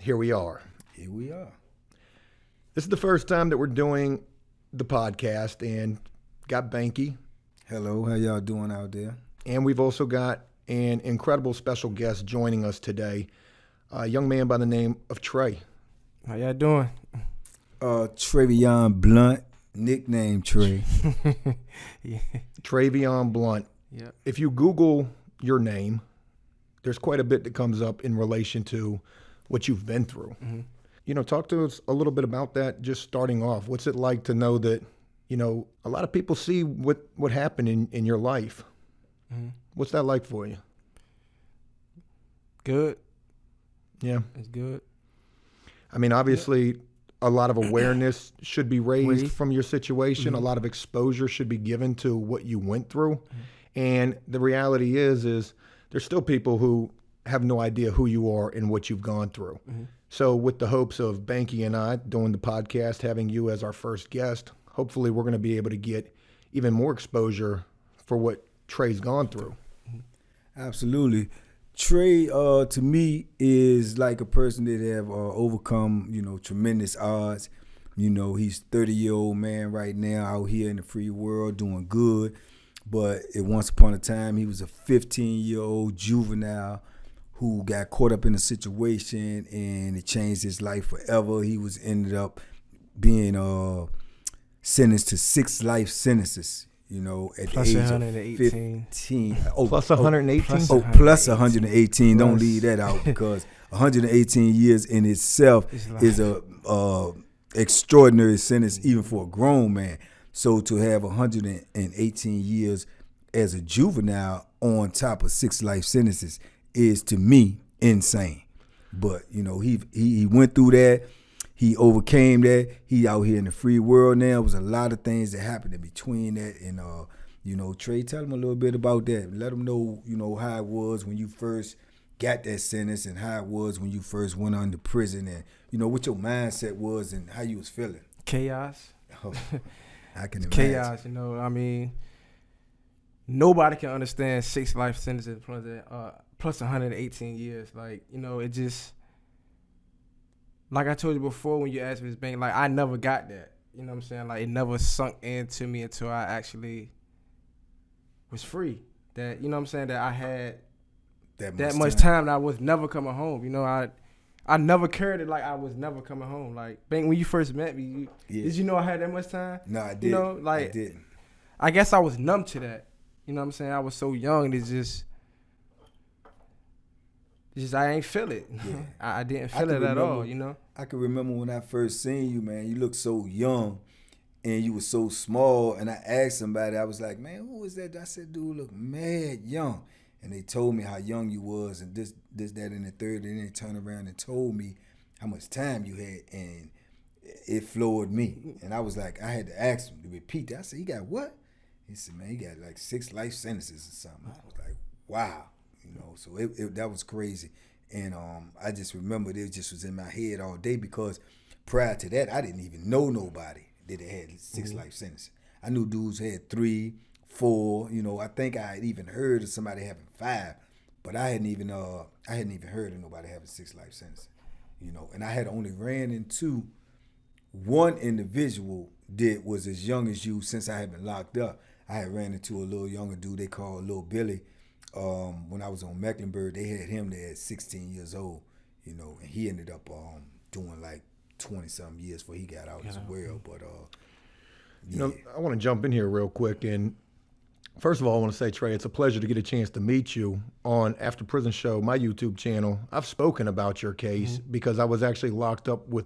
here we are. Here we are. This is the first time that we're doing the podcast, and got Banky. Hello, how y'all doing out there? And we've also got an incredible special guest joining us today, a young man by the name of Trey. How y'all doing? Travion Blount, nickname Trey. Yeah. Travion Blount. Yeah. If you Google your name, there's quite a bit that comes up in relation to what you've been through. Mm-hmm. You know, talk to us a little bit about that, just starting off. What's it like to know that, you know, a lot of people see what happened in your life? Mm-hmm. What's that like for you? Good. Yeah. It's good. I mean, obviously, a lot of awareness should be raised Raised. from your situation. Mm-hmm. A lot of exposure should be given to what you went through. And the reality is there's still people who have no idea who you are and what you've gone through. Mm-hmm. So with the hopes of Banky and I doing the podcast, having you as our first guest, hopefully we're going to be able to get even more exposure for what Trey's gone through. Absolutely. Trey, to me, is like a person that have overcome, tremendous odds. He's a 30-year-old man right now out here in the free world doing good. But once upon a time, he was a 15-year-old juvenile who got caught up in a situation and it changed his life forever. He ended up being sentenced to 6 life sentences, at Plus the age 118. of 15. Plus 118? Plus 118. Don't leave that out, because 118 years in itself is a extraordinary sentence even for a grown man. So to have 118 years as a juvenile on top of 6 life sentences is, to me, insane. But, he went through that. He overcame that. He out here in the free world now. There was a lot of things that happened in between that. And, Trey, tell him a little bit about that. Let him know, how it was when you first got that sentence and how it was when you first went under prison and, what your mindset was and how you was feeling. Chaos. Oh, I can imagine. Chaos, I mean, nobody can understand 6 life sentences plus 118 years. Like, it just, like I told you before when you asked me this bank, like, I never got that. You know what I'm saying? Like, it never sunk into me until I actually was free. That, you know what I'm saying, that I had that much time that I was never coming home. I never carried it like I was never coming home. Like, Bank, when you first met me, did you know I had that much time? No, I didn't. I didn't. I guess I was numb to that. You know what I'm saying? I was so young, it's just I ain't feel it. Yeah. I didn't feel it at all, I can remember when I first seen you, man. You looked so young and you were so small. And I asked somebody, I was like, man, who is that? I said, dude, look mad young. And they told me how young you was and this, that, and the third. And then they turned around and told me how much time you had. And it floored me. And I was like, I had to ask him to repeat that. I said, he got what? He said, man, he got like 6 life sentences or something. I was like, wow. So that was crazy. And I just remembered it just was in my head all day, because prior to that, I didn't even know nobody that had 6 life sentences. I knew dudes had 3, 4. I think I had even heard of somebody having 5, but I hadn't even heard of nobody having 6 life sentences. And I had only ran into one individual that was as young as you since I had been locked up. I had ran into a little younger dude they called Little Billy. When I was on Mecklenburg, they had him there at 16 years old, and he ended up doing like 20-something years before he got out as well. But, I want to jump in here real quick. And first of all, I want to say, Trey, it's a pleasure to get a chance to meet you on After Prison Show, my YouTube channel. I've spoken about your case because I was actually locked up with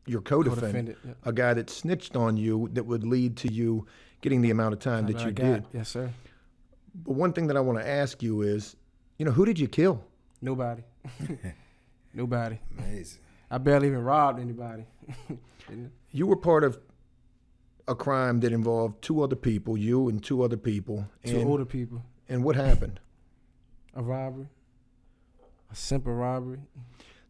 your co-defendant, a guy that snitched on you that would lead to you getting the amount of time that you did. Yes, sir. But one thing that I want to ask you is, who did you kill? Nobody. Nobody. Amazing. I barely even robbed anybody. You were part of a crime that involved 2 other people, you and 2 other people. 2 older people. And what happened? A robbery. A simple robbery.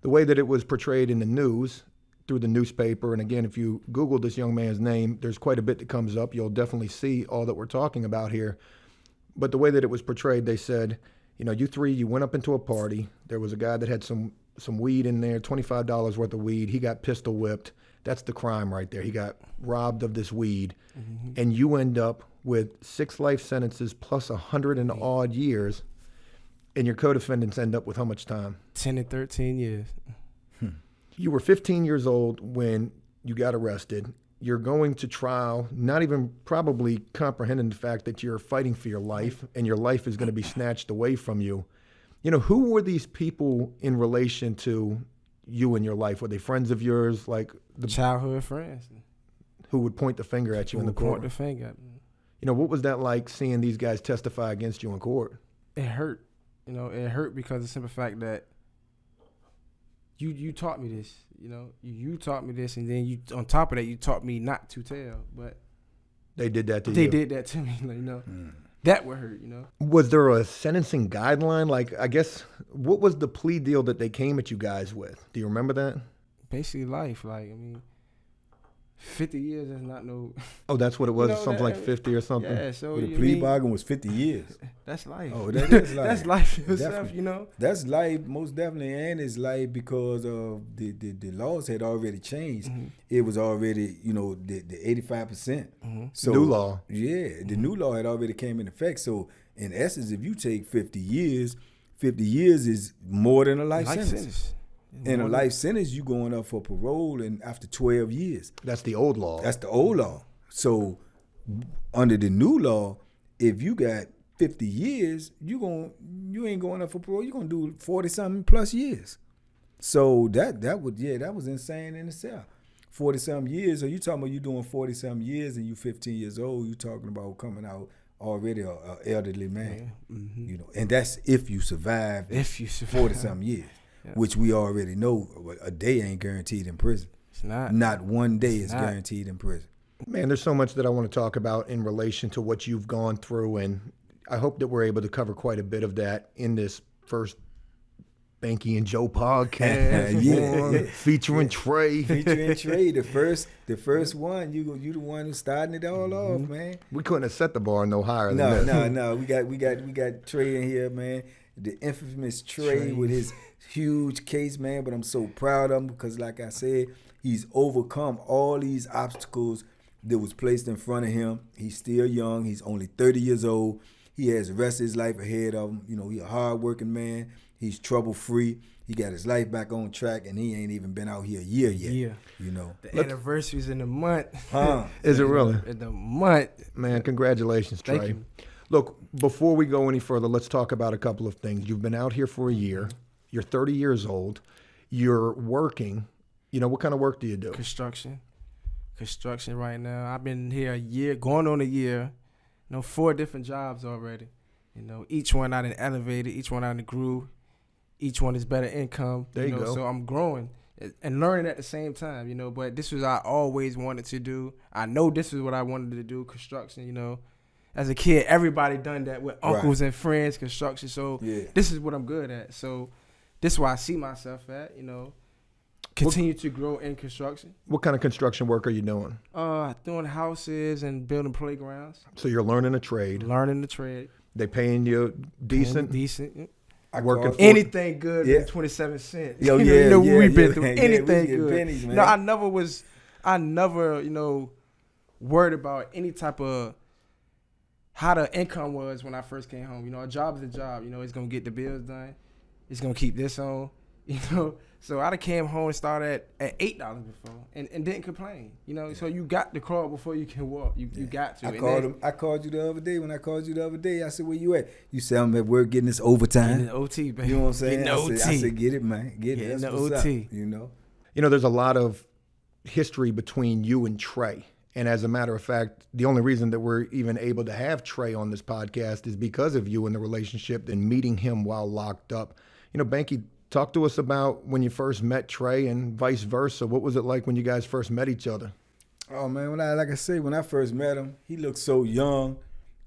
The way that it was portrayed in the news, through the newspaper, and again, if you Google this young man's name, there's quite a bit that comes up. You'll definitely see all that we're talking about here. But the way that it was portrayed, they said, you 3, you went up into a party. There was a guy that had some some weed in there, $25 worth of weed. He got pistol whipped. That's the crime right there. He got robbed of this weed. Mm-hmm. And you end up with 6 life sentences plus 100 and odd years. And your co-defendants end up with how much time? 10 and 13 years. You were 15 years old when you got arrested. You're going to trial, not even probably comprehending the fact that you're fighting for your life and your life is going to be snatched away from you. You know, who were these people in relation to you in your life? Were they friends of yours, like the childhood friends? Who would point the finger at you in the court? Point the finger at me. You know, what was that like seeing these guys testify against you in court? It hurt. You know, it hurt because of the simple fact that you taught me this. You know, you taught me this, and then you on top of that, you taught me not to tell. But they did that to you. They did that to me. You know, that would hurt. You know. Was there a sentencing guideline? Like, I guess, what was the plea deal that they came at you guys with? Do you remember that? Basically, life. Like, I mean, 50 years is not no. Oh, that's what it was. You know, something like 50 or something. Yeah. So the plea bargain was 50 years. That's life. Oh, that is life. That's life itself. Definitely. You know. That's life, most definitely, and it's life because of the laws had already changed. Mm-hmm. It was already, you know, the 85%. Mm-hmm. So new law. Yeah, the new law had already came in effect. So in essence, if you take 50 years is more than a life sentence. And a life sentence, you going up for parole and after 12 years. That's the old law. That's the old law. So under the new law, if you got 50 years, you ain't going up for parole. You're gonna do 40-something plus years. So that was insane in itself. 40-something years. So you talking about you doing 40-something years and you 15 years old. You talking about coming out already a elderly man. Yeah. Mm-hmm. You know, and that's if you survive. 40-something years. Yeah. Which we already know a day ain't guaranteed in prison. It's not. Not one day is guaranteed in prison. Man, there's so much that I want to talk about in relation to what you've gone through, and I hope that we're able to cover quite a bit of that in this first Banky and Joe podcast. Featuring Trey. Featuring Trey, the first one. You the one who's starting it all off, man. We couldn't have set the bar no higher than that. No. We got Trey in here, man. The infamous Trey with his huge case, man. But I'm so proud of him because, like I said, he's overcome all these obstacles that was placed in front of him. He's still young. He's only 30 years old. He has the rest of his life ahead of him. You know, he's a hard-working man. He's trouble-free. He got his life back on track, and he ain't even been out here a year yet. Yeah. You know. The anniversary's in the month. Is it really? In the month. Man, congratulations, Trey. Thank you. Look, before we go any further, let's talk about a couple of things. You've been out here for a year. You're 30 years old. You're working. You know, what kind of work do you do? Construction right now. I've been here a year, going on a year. You know, 4 different jobs already. You know, each one out in elevated, each one out in grew. Each one is better income. There you go. So I'm growing and learning at the same time, you know. But this was I always wanted to do. I know this is what I wanted to do, construction, you know. As a kid, everybody done that with uncles and friends, construction. So this is what I'm good at. So this is where I see myself at, you know. Continue to grow in construction. What kind of construction work are you doing? Doing houses and building playgrounds. So you're learning a trade. They paying you decent? Decent. Working anything good than 27 cents. We've been through anything good. Pennies, man. No, I never, you know, worried about any type of how the income was when I first came home. You know, a job is a job. You know, it's gonna get the bills done. It's gonna keep this on. You know, so I came home and started at $8 before and didn't complain. You know, so you got to crawl before you can walk. You got to. I called you the other day. When I called you the other day, I said, "Where you at?" You said, "I'm at work getting this overtime." Getting the OT, baby. You know what I'm saying? Getting the OT. I said, "Get it, man. Get it." That's what's OT. Up, you know. You know, there's a lot of history between you and Trey. And as a matter of fact, the only reason that we're even able to have Trey on this podcast is because of you and the relationship and meeting him while locked up. You know, Banky, talk to us about when you first met Trey and vice versa. What was it like when you guys first met each other? Oh, man, like I say, when I first met him, he looked so young.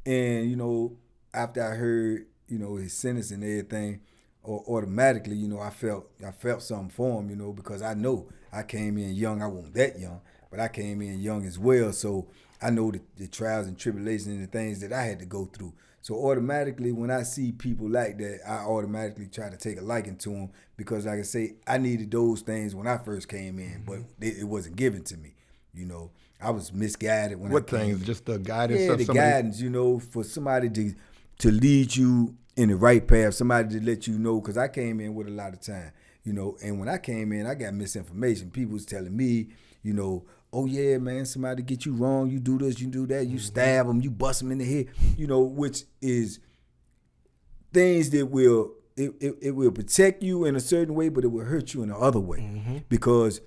And, you know, after I heard, you know, his sentence and everything, automatically, you know, I felt something for him, you know, because I know I came in young. I wasn't that young. but I came in young as well. So I know the trials and tribulations and the things that I had to go through. So automatically, when I see people like that, I automatically try to take a liking to them because, like I say, I needed those things when I first came in, but it wasn't given to me. You know, I was misguided when What I came things? in. Just the guidance Yeah, of the somebody? guidance, you know, for somebody to lead you in the right path, somebody to let you know, because I came in with a lot of time, you know, and when I came in, I got misinformation. People was telling me, you know, oh yeah, man, somebody get you wrong, you do this, you do that, you stab them, you bust them in the head, you know, which is things that will, it will protect you in a certain way, but it will hurt you in the other way. Because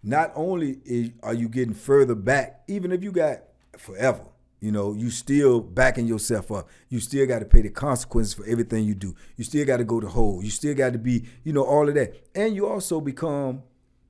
not only are you getting further back, even if you got forever, you know, you still backing yourself up. You still got to pay the consequences for everything you do. You still got to go to hole. You still got to be, you know, all of that. And you also become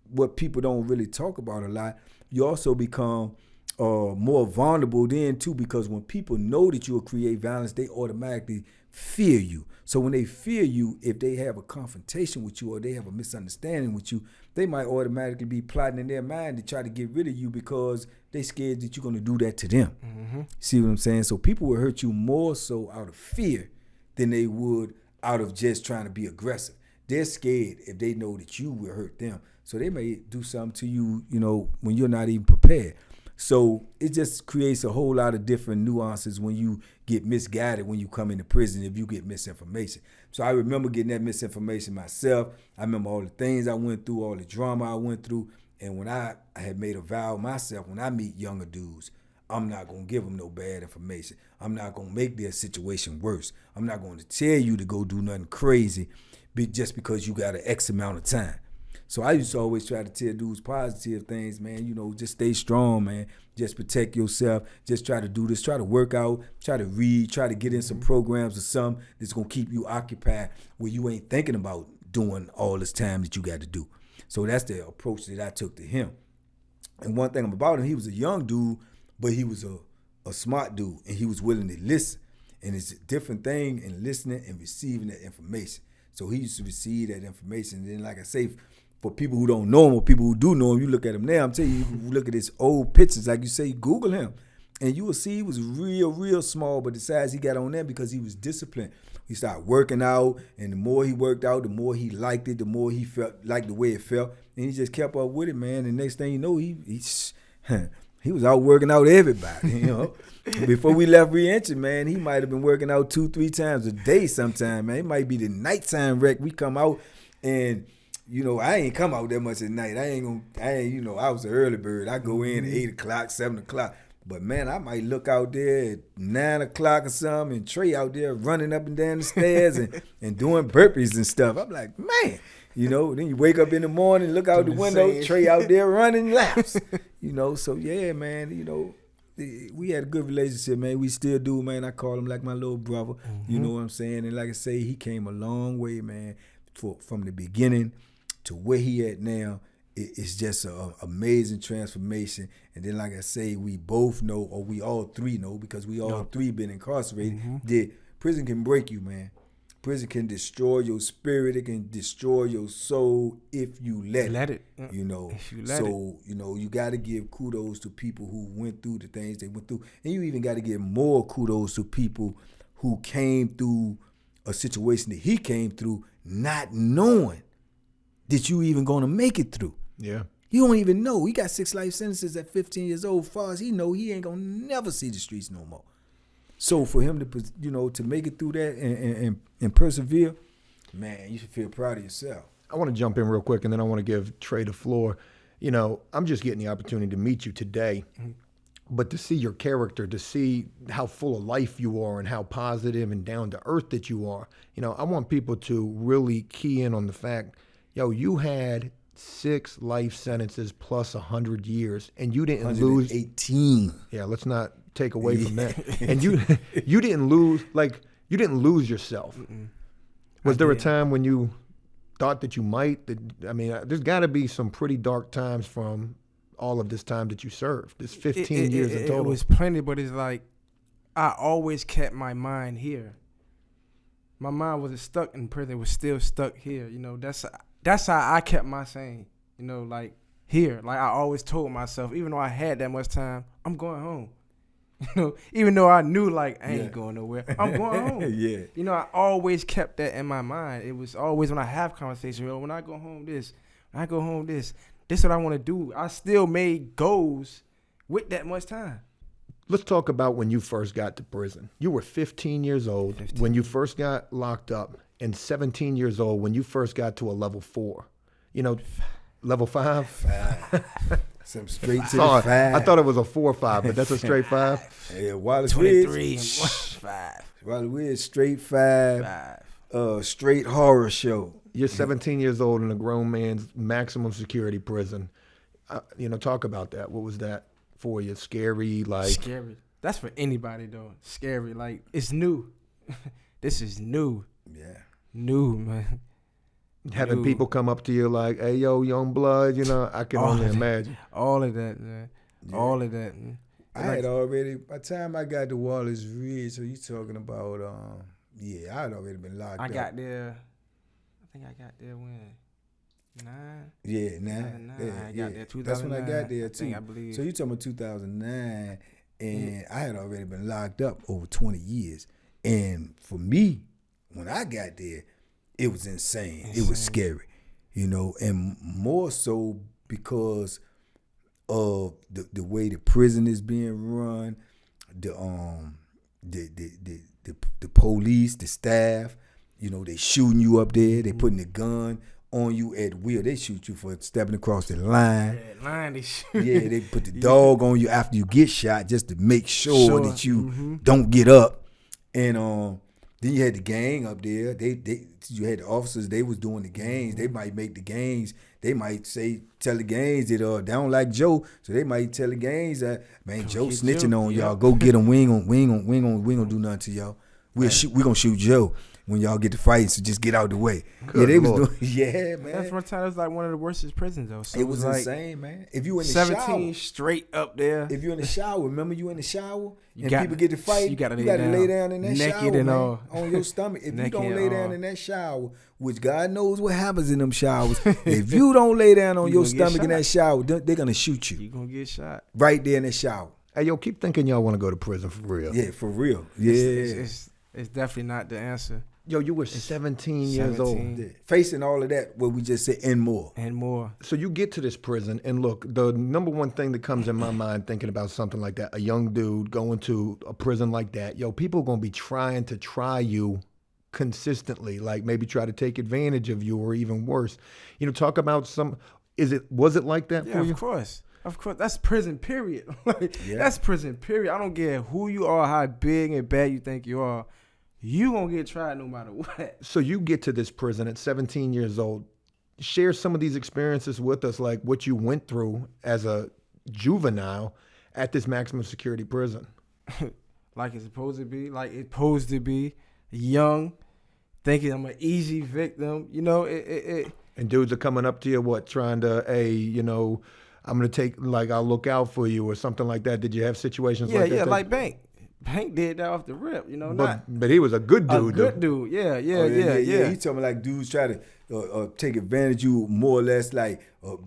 what people don't really talk about a lot. You also become more vulnerable then too, because when people know that you will create violence, they automatically fear you. So when they fear you, if they have a confrontation with you or they have a misunderstanding with you, they might automatically be plotting in their mind to try to get rid of you because they scared that you're going to do that to them. See what I'm saying? So people will hurt you more so out of fear than they would out of just trying to be aggressive. They're scared if they know that you will hurt them. So they may do something to you, you know, when you're not even prepared. So it just creates a whole lot of different nuances when you get misguided when you come into prison, if you get misinformation. So I remember getting that misinformation myself. I remember all the things I went through, all the drama I went through. And when I had made a vow myself, when I meet younger dudes, I'm not going to give them no bad information. I'm not going to make their situation worse. I'm not going to tell you to go do nothing crazy just because you got an X amount of time. So I used to always try to tell dudes positive things, man. You know, just stay strong, man. Just protect yourself. Just try to do this. Try to work out. Try to read. Try to get in some programs or something that's going to keep you occupied where you ain't thinking about doing all this time that you got to do. So that's the approach that I took to him. And one thing about him, he was a young dude, but he was a smart dude, and he was willing to listen. And it's a different thing in listening and receiving that information. So he used to receive that information. And then, like I say, for people who don't know him or people who do know him, you look at him now, I'm telling you, you look at his old pictures, like you say, Google him, and you will see he was real small, but the size he got on there because he was disciplined. He started working out, and the more he worked out, the more he liked it, the more he felt like the way it felt, and he just kept up with it, man. And next thing you know, he was out working out everybody, you know. Before we left re-entry, man, he might have been working out 2-3 times a day sometime, man. It might be the nighttime wreck. We come out, and you know, I ain't come out that much at night. You know, I was an early bird. I go in at 8 o'clock, 7 o'clock. But man, I might look out there at 9 o'clock or something, and Trey out there running up and down the stairs and doing burpees and stuff. I'm like, man, you know, then you wake up in the morning, look out the window, Trey out there running laps. You know, so yeah, man, you know, we had a good relationship, man. We still do, man. I call him like my little brother. You know what I'm saying? And like I say, he came a long way, man, from the beginning to where he at now. It's just an amazing transformation. And then, like I say, we both know, or we all three know, because we all three been incarcerated, that prison can break you, man. Prison can destroy your spirit. It can destroy your soul if you let it. You know, if you let it. You know, you got to give kudos to people who went through the things they went through. And you even got to give more kudos to people who came through a situation that he came through not knowing that you even going to make it through. Yeah. You don't even know. He got 6 life sentences at 15 years old. Far as he know, he ain't going to never see the streets no more. So for him to, you know, to make it through that and persevere, man, you should feel proud of yourself. I want to jump in real quick, and then I want to give Trey the floor. You know, I'm just getting the opportunity to meet you today, but to see your character, to see how full of life you are and how positive and down to earth that you are, you know, I want people to really key in on the fact, you had 6 life sentences plus 100 years, and you didn't lose 18. Yeah, let's not take away from that. And you didn't lose, like, you didn't lose yourself. Was there a time when you thought that you might? I mean, there's got to be some pretty dark times from all of this time that you served. This 15 years in total. It was plenty, but it's like I always kept my mind here. My mind wasn't stuck in prison; it was still stuck here. You know, that's how I kept my sane. You know, like here. Like I always told myself, even though I had that much time, I'm going home. You know, even though I knew like I ain't going nowhere, I'm going home. Yeah. You know, I always kept that in my mind. It was always when I have conversations, when I go home this, when I go home this is what I want to do. I still made goals with that much time. Let's talk about when you first got to prison. You were 15 years old when you first got locked up, and 17 years old when you first got to a level 4. You know, level 5? 5. Some straight to Sorry, the 5. I thought it was a 4 or 5, but that's a straight 5. Yeah, Wallace 23 Ridge. and 5. Wallace Ridge, straight 5. Straight horror show. You're 17 years old in a grown man's maximum security prison. You know, talk about that. What was that for you? Scary, like Scary. That's for anybody though. Scary. Like it's new. This is new. Yeah. New, man. having New. people come up to you like, "Hey, yo, young blood," you know, I can only imagine. All of that, man. Yeah. All of that. Man. I had already, by the time I got to Wallace Ridge, so you talking about, I had already been locked up. I got there, I think I got there when? 9? Yeah, 2009. Yeah, I got there 2009. That's when I got there too. I believe. So you talking about 2009, and I had already been locked up over 20 years. And for me, when I got there, it was insane. It was scary, you know, and more so because of the way the prison is being run, the police, the staff, you know, they shooting you up there, they putting the gun on you at will. They shoot you for stepping across the line. Yeah, line they shoot. Yeah, they put the dog on you after you get shot just to make sure that you don't get up. And then you had the gang up there. You had the officers. They was doing the gangs. They might make the gangs. They might tell the gangs that they don't like Joe, so they might tell the gangs that, man, Joe snitching on y'all. Go get him. We ain't gonna do nothing to y'all. We gonna shoot Joe when y'all get to fighting. So just get out the way. Good They Lord. was doing. Yeah, man. That's one time it was like one of the worstest prisons though. So It was like insane, man. If you in the 17 shower, straight up there. if you in the shower, remember you in the shower and got- people get to fight, you gotta lay lay down. down in that Naked shower, and man, all. on your stomach. If you Naked don't and lay down all. in that shower, which God knows what happens in them showers, if you don't lay down on You your gonna get stomach in shot. that shower, they're gonna shoot you You gonna get shot. right there in that shower. Hey, yo, keep thinking y'all want to go to prison for real. Yeah, for real. Yeah, It's definitely not the answer. Yo, you were 17 years 17. old. Yeah. Facing all of that, what we just said, and more. And more. So you get to this prison, and look, the number one thing that comes in my mind thinking about something like that, a young dude going to a prison like that, yo, people are going to be trying to try you consistently, like maybe try to take advantage of you or even worse. You know, talk about was it like that Yeah, for you? of course. Of course. That's prison, period. Yeah. That's prison, period. I don't care who you are, how big and bad you think you are. You gonna get tried no matter what. So you get to this prison at 17 years old. Share some of these experiences with us, like what you went through as a juvenile at this maximum security prison. Like it's supposed to be. Like it's supposed to be. Young, thinking I'm an easy victim. You know, And dudes are coming up to you, trying to, hey, you know, I'm going to I'll look out for you or something like that. Did you have situations like that? Yeah, like Bank. Bank did that off the rip, you know, But he was a good dude. a good dude. Yeah. He told me like dudes try to take advantage of you more or less like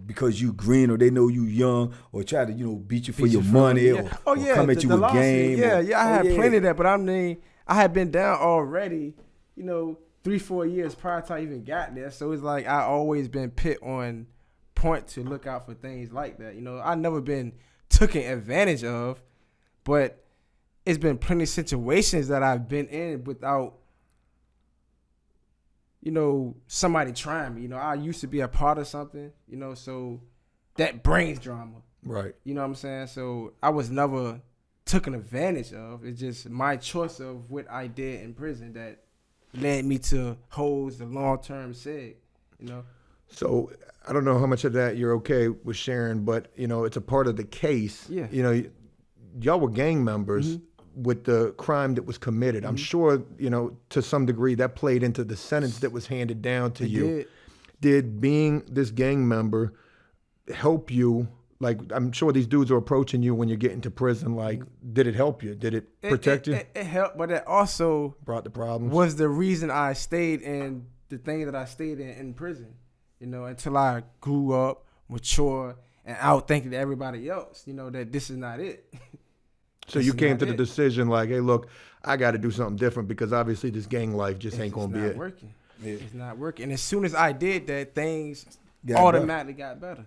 because you green or they know you young or try to beat you for your money or come at you with game. Yeah, I had plenty of that, but I mean I had been down already, 3-4 years prior to I even got there. So it's like I always been put on point to look out for things like that. I never been taken advantage of, but it's been plenty of situations that I've been in without, somebody trying me. I used to be a part of something, so that brings drama. Right. You know what I'm saying? So I was never taken advantage of. It's just my choice of what I did in prison that led me to hold the long-term seg, So I don't know how much of that you're okay with sharing, but, it's a part of the case. Yeah. Y'all were gang members with the crime that was committed. I'm sure, to some degree that played into the sentence that was handed down to you. Did being this gang member help you? Like, I'm sure these dudes are approaching you when you're getting to prison. Like, did it help you? Did it protect you? It helped, but it also Brought the problems? was the reason I stayed in the thing that I stayed in prison, until I grew up, mature, and outthinking everybody else. You know that this is not it. So you came to the decision like, hey, look, I got to do something different because obviously this gang life just ain't going to be it. Working. Yeah. It's not working. And as soon as I did that, things Got automatically got better.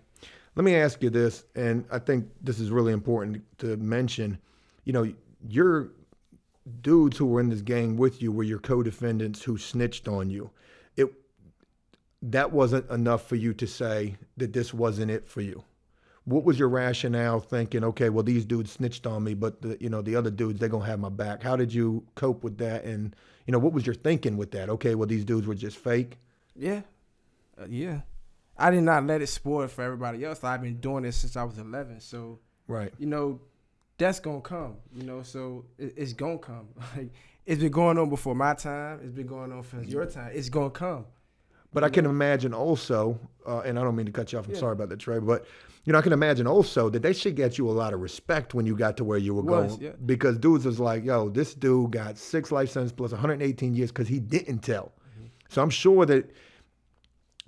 Let me ask you this, and I think this is really important to mention. You know, your dudes who were in this gang with you were your co-defendants who snitched on you. That wasn't enough for you to say that this wasn't it for you. What was your rationale thinking, okay, well, these dudes snitched on me, but the other dudes, they're going to have my back. How did you cope with that? And, what was your thinking with that? Okay, well, these dudes were just fake. Yeah. Yeah. I did not let it spoil it for everybody else. I've been doing this since I was 11. So, right. That's going to come, so it's going to come. Like, it's been going on before my time. It's been going on for your time. It's going to come. But I can imagine also, and I don't mean to cut you off. I'm sorry about that, Trey, but I can imagine also that they should get you a lot of respect when you got to where you were going. Yeah. Because dudes was like, yo, this dude got 6 life sentences plus 118 years because he didn't tell. Mm-hmm. So I'm sure that,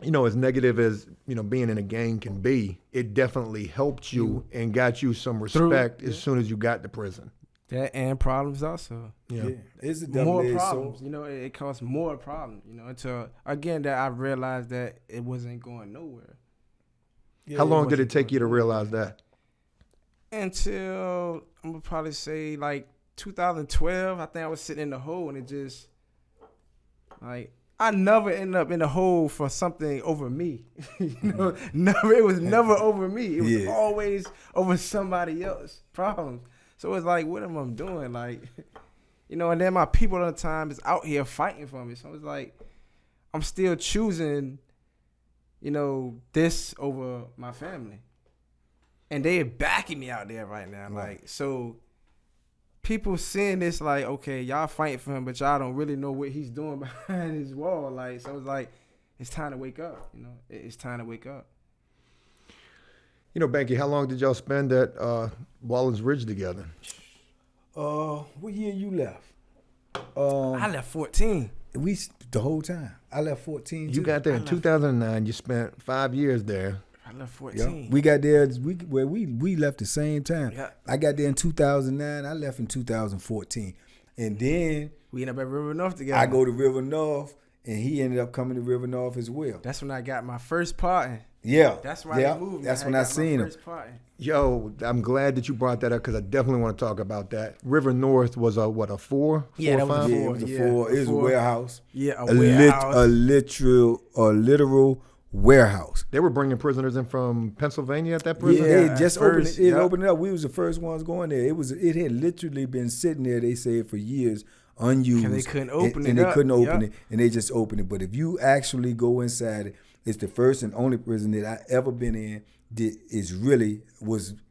as negative as, being in a gang can be, it definitely helped you and got you some respect as soon as you got to prison. That and problems also. Yeah. It's a more double-edged problems. sword. It caused more problems, until, again, that I realized that it wasn't going nowhere. Yeah, How long did it take you to realize that? Until, I'm going to probably say, like, 2012. I think I was sitting in the hole, and it just, like, I never ended up in the hole for something over me. Never. It was never over me. It was always over somebody else's problems. So it's like, what am I doing? Like, and then my people at the time is out here fighting for me. So it's like, I'm still choosing, this over my family. And they are backing me out there right now. Like, so people seeing this like, okay, y'all fighting for him, but y'all don't really know what he's doing behind his wall. Like, so it's like, it's time to wake up. It's time to wake up. Banky, how long did y'all spend at Wallens Ridge together? What year you left? I left 14. The whole time. I left 14 too. You got there in 2009. You spent 5 years there. I left 14. Yeah. We got there. We left the same time. Yeah. I got there in 2009. I left in 2014, and then we ended up at River North together. I go to River North, and he ended up coming to River North as well. That's when I got my first part. Yeah. That's why I moved. That's when I seen him. Yo, I'm glad that you brought that up because I definitely want to talk about that. River North was a 4? Yeah, that was 5? a 4. Yeah, it was a 4. It was a warehouse. Yeah, a warehouse. A literal warehouse. They were bringing prisoners in from Pennsylvania at that prison? Yeah, they just opened it. It opened it up. We was the first ones going there. It had literally been sitting there, they said, for years, unused. And they couldn't open it and they up. couldn't open it, and they just opened it. But if you actually go inside it, it's the first and only prison that I ever been in that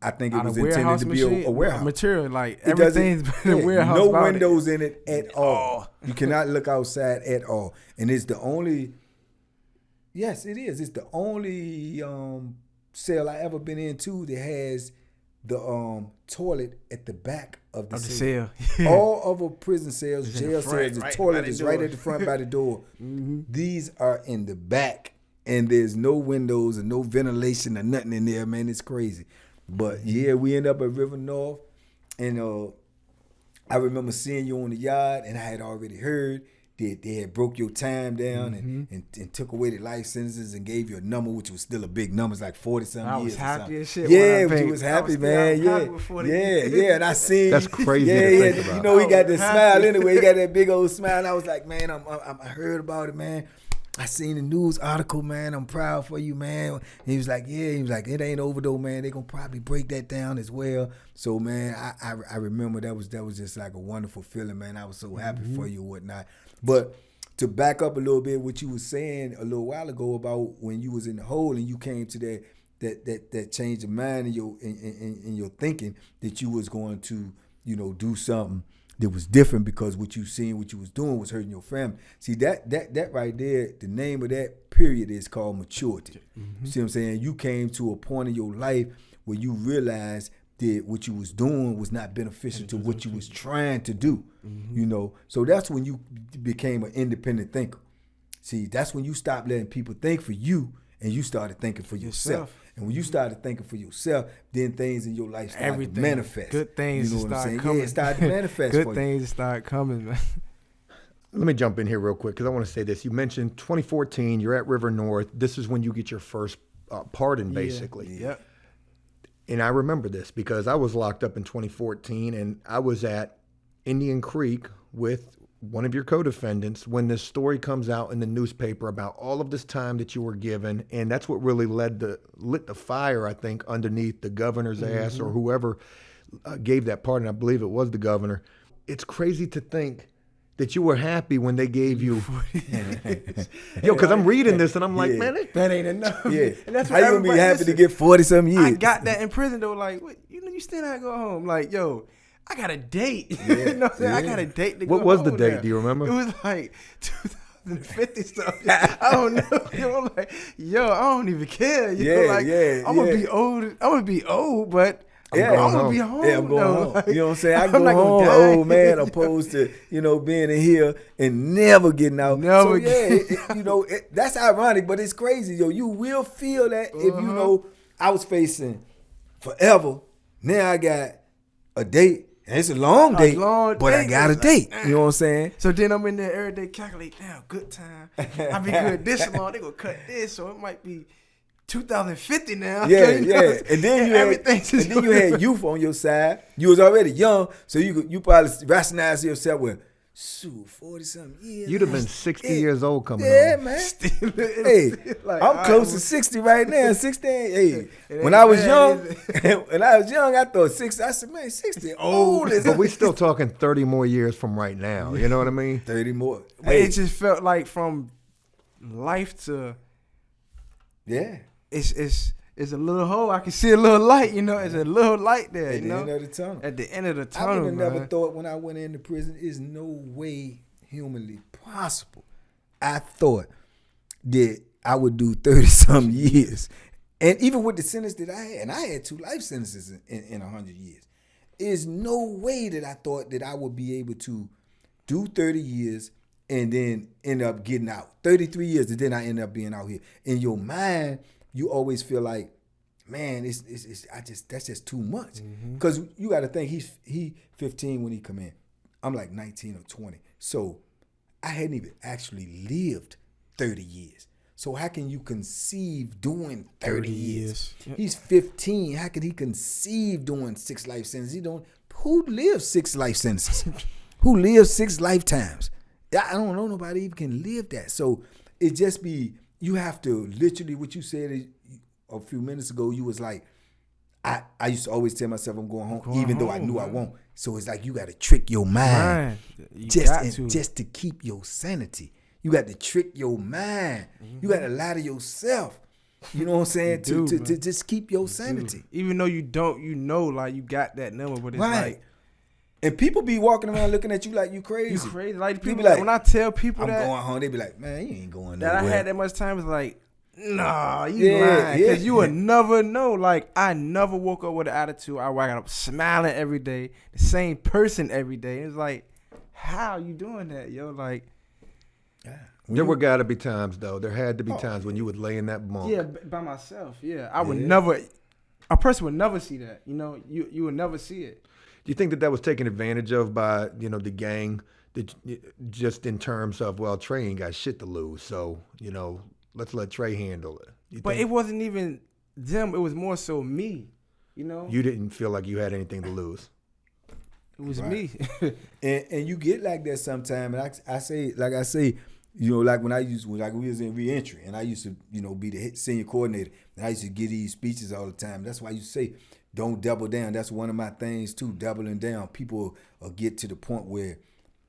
I think it was intended to be a warehouse. Material, like everything's been a warehouse. No windows in it at all. You cannot look outside at all. And it's the only, yes, it is. It's the only cell I ever been into that has the toilet at the back of the cell. All other prison cells, jail cells, the toilet is right at the front by the door. Mm-hmm. These are in the back. And there's no windows and no ventilation or nothing in there, man. It's crazy. But yeah, we end up at River North. And I remember seeing you on the yard, and I had already heard that they had broke your time down and took away the life sentences and gave you a number, which was still a big number. It's like 40-something years. I was happy as shit. Yeah, you was happy, man. Yeah. And I seen. That's crazy to think about. He got that smile anyway. He got that big old smile. And I was like, man, I heard about it, man. I seen the news article, man. I'm proud for you, man. And he was like, it ain't over though, man. They gonna probably break that down as well. So, man, I remember that was just like a wonderful feeling, man. I was so happy for you and whatnot. But to back up a little bit, what you was saying a little while ago about when you was in the hole and you came to that change of mind in your thinking that you was going to, do something that was different because what you seen, what you was doing was hurting your family. See, that right there, the name of that period is called maturity. Mm-hmm. See what I'm saying? You came to a point in your life where you realized that what you was doing was not beneficial to what you was trying to do. Mm-hmm. So that's when you became an independent thinker. See, that's when you stopped letting people think for you and you started thinking for yourself. And when you started thinking for yourself, then things in your life start to manifest. Good things you know what I'm start saying? coming. Yeah, it started to manifest Good for you. things start coming, man. Let me jump in here real quick because I want to say this. You mentioned 2014, you're at River North. This is when you get your first pardon, basically. Yeah. Yep. And I remember this because I was locked up in 2014 and I was at Indian Creek with one of your co-defendants when this story comes out in the newspaper about all of this time that you were given. And that's what really lit the fire, I think, underneath the governor's ass or whoever gave that pardon. I believe it was the governor. It's crazy to think that you were happy when they gave you. Yo, because I'm reading this and I'm like, man, that ain't enough. Yeah. And that's How what you gonna be everybody- happy listen, to get 40-something years? I got that in prison though. Like, what, you still not go home. Like, yo, I got a date. Yeah. You know what I'm saying? I got a date to go What was the home date? now. Do you remember? It was like 2050 something. I don't know. You know, like, yo, I don't even care. You know, like, I'm gonna be old. I'm gonna be old, but I'm gonna be home. Yeah, I'm going though. home. Like, You know what I'm saying? I I'm go not gonna home, die. old man, opposed to, being in here and never getting out. Never That's ironic, but it's crazy, yo. You will feel that if you know I was facing forever. Now I got a date. And it's a long date, but I got a date. You know what I'm saying? So then I'm in there every day calculate, damn, good time. I'll be good this long. They gonna cut this, so it might be 2050 now. Yeah, So, you know, yeah. And then you had youth on your side. You was already young, so you probably rationalize yourself with, shoot, 40-something years. You'd have been 60 years old coming Yeah, home. man. Still, Hey, like, I'm close to 60 right now. 60. Hey, when I was young, I thought 60. I said, man, 60 old as But we still talking 30 more years from right now. You know what I mean? 30 more. But it just felt like from life to Yeah. it's a little hole. I can see a little light, you know. It's a little light there, At you the know. end of the tunnel. At the end of the I tunnel, would have man. never thought when I went into prison, it's no way humanly possible. I thought that I would do 30-something years. And even with the sentence that I had, and I had 2 life sentences in 100 years, there's no way that I thought that I would be able to do 30 years and then end up getting out. 33 years, and then I end up being out here. In your mind, you always feel like, man, that's just too much. Because you got to think he 15 when he come in. I'm like 19 or 20. So I hadn't even actually lived 30 years. So how can you conceive doing 30 years? Yep. He's 15. How can he conceive doing 6 life sentences? Who lives 6 life sentences? Who lives 6 lifetimes? I don't know nobody even can live that. So it just be, you have to literally, what you said a few minutes ago, you was like, I used to always tell myself I'm going home, even though I knew I won't. So it's like you got to trick your mind just to keep your sanity. You got to trick your mind. You got to lie to yourself. You know what I'm saying? To just keep your sanity. Even though you don't, you know, like you got that number, but it's like. And people be walking around looking at you like you crazy. You crazy. Like People people, like, when I tell people I'm that going home, they be like, man, you ain't going that nowhere. I had that much time, it's like, nah, you lying. Because you would never know. Like, I never woke up with an attitude. I woke up smiling every day, the same person every day. It's like, how you doing that, yo? Like, There were got to be times, though. There had to be times when you would lay in that bunk. yeah, by myself. Yeah, I would never. A person would never see that. You know, you would never see it. Do you think that was taken advantage of by, the gang, that just in terms of, well, Trey ain't got shit to lose, so, let's let Trey handle it? But it wasn't even them. It was more so me, you know? You didn't feel like you had anything to lose. It was me. And you get like that sometimes. And I say, like when we was in re-entry, and I used to, be the senior coordinator, and I used to give these speeches all the time. That's why you say, don't double down. That's one of my things too, doubling down. People get to the point where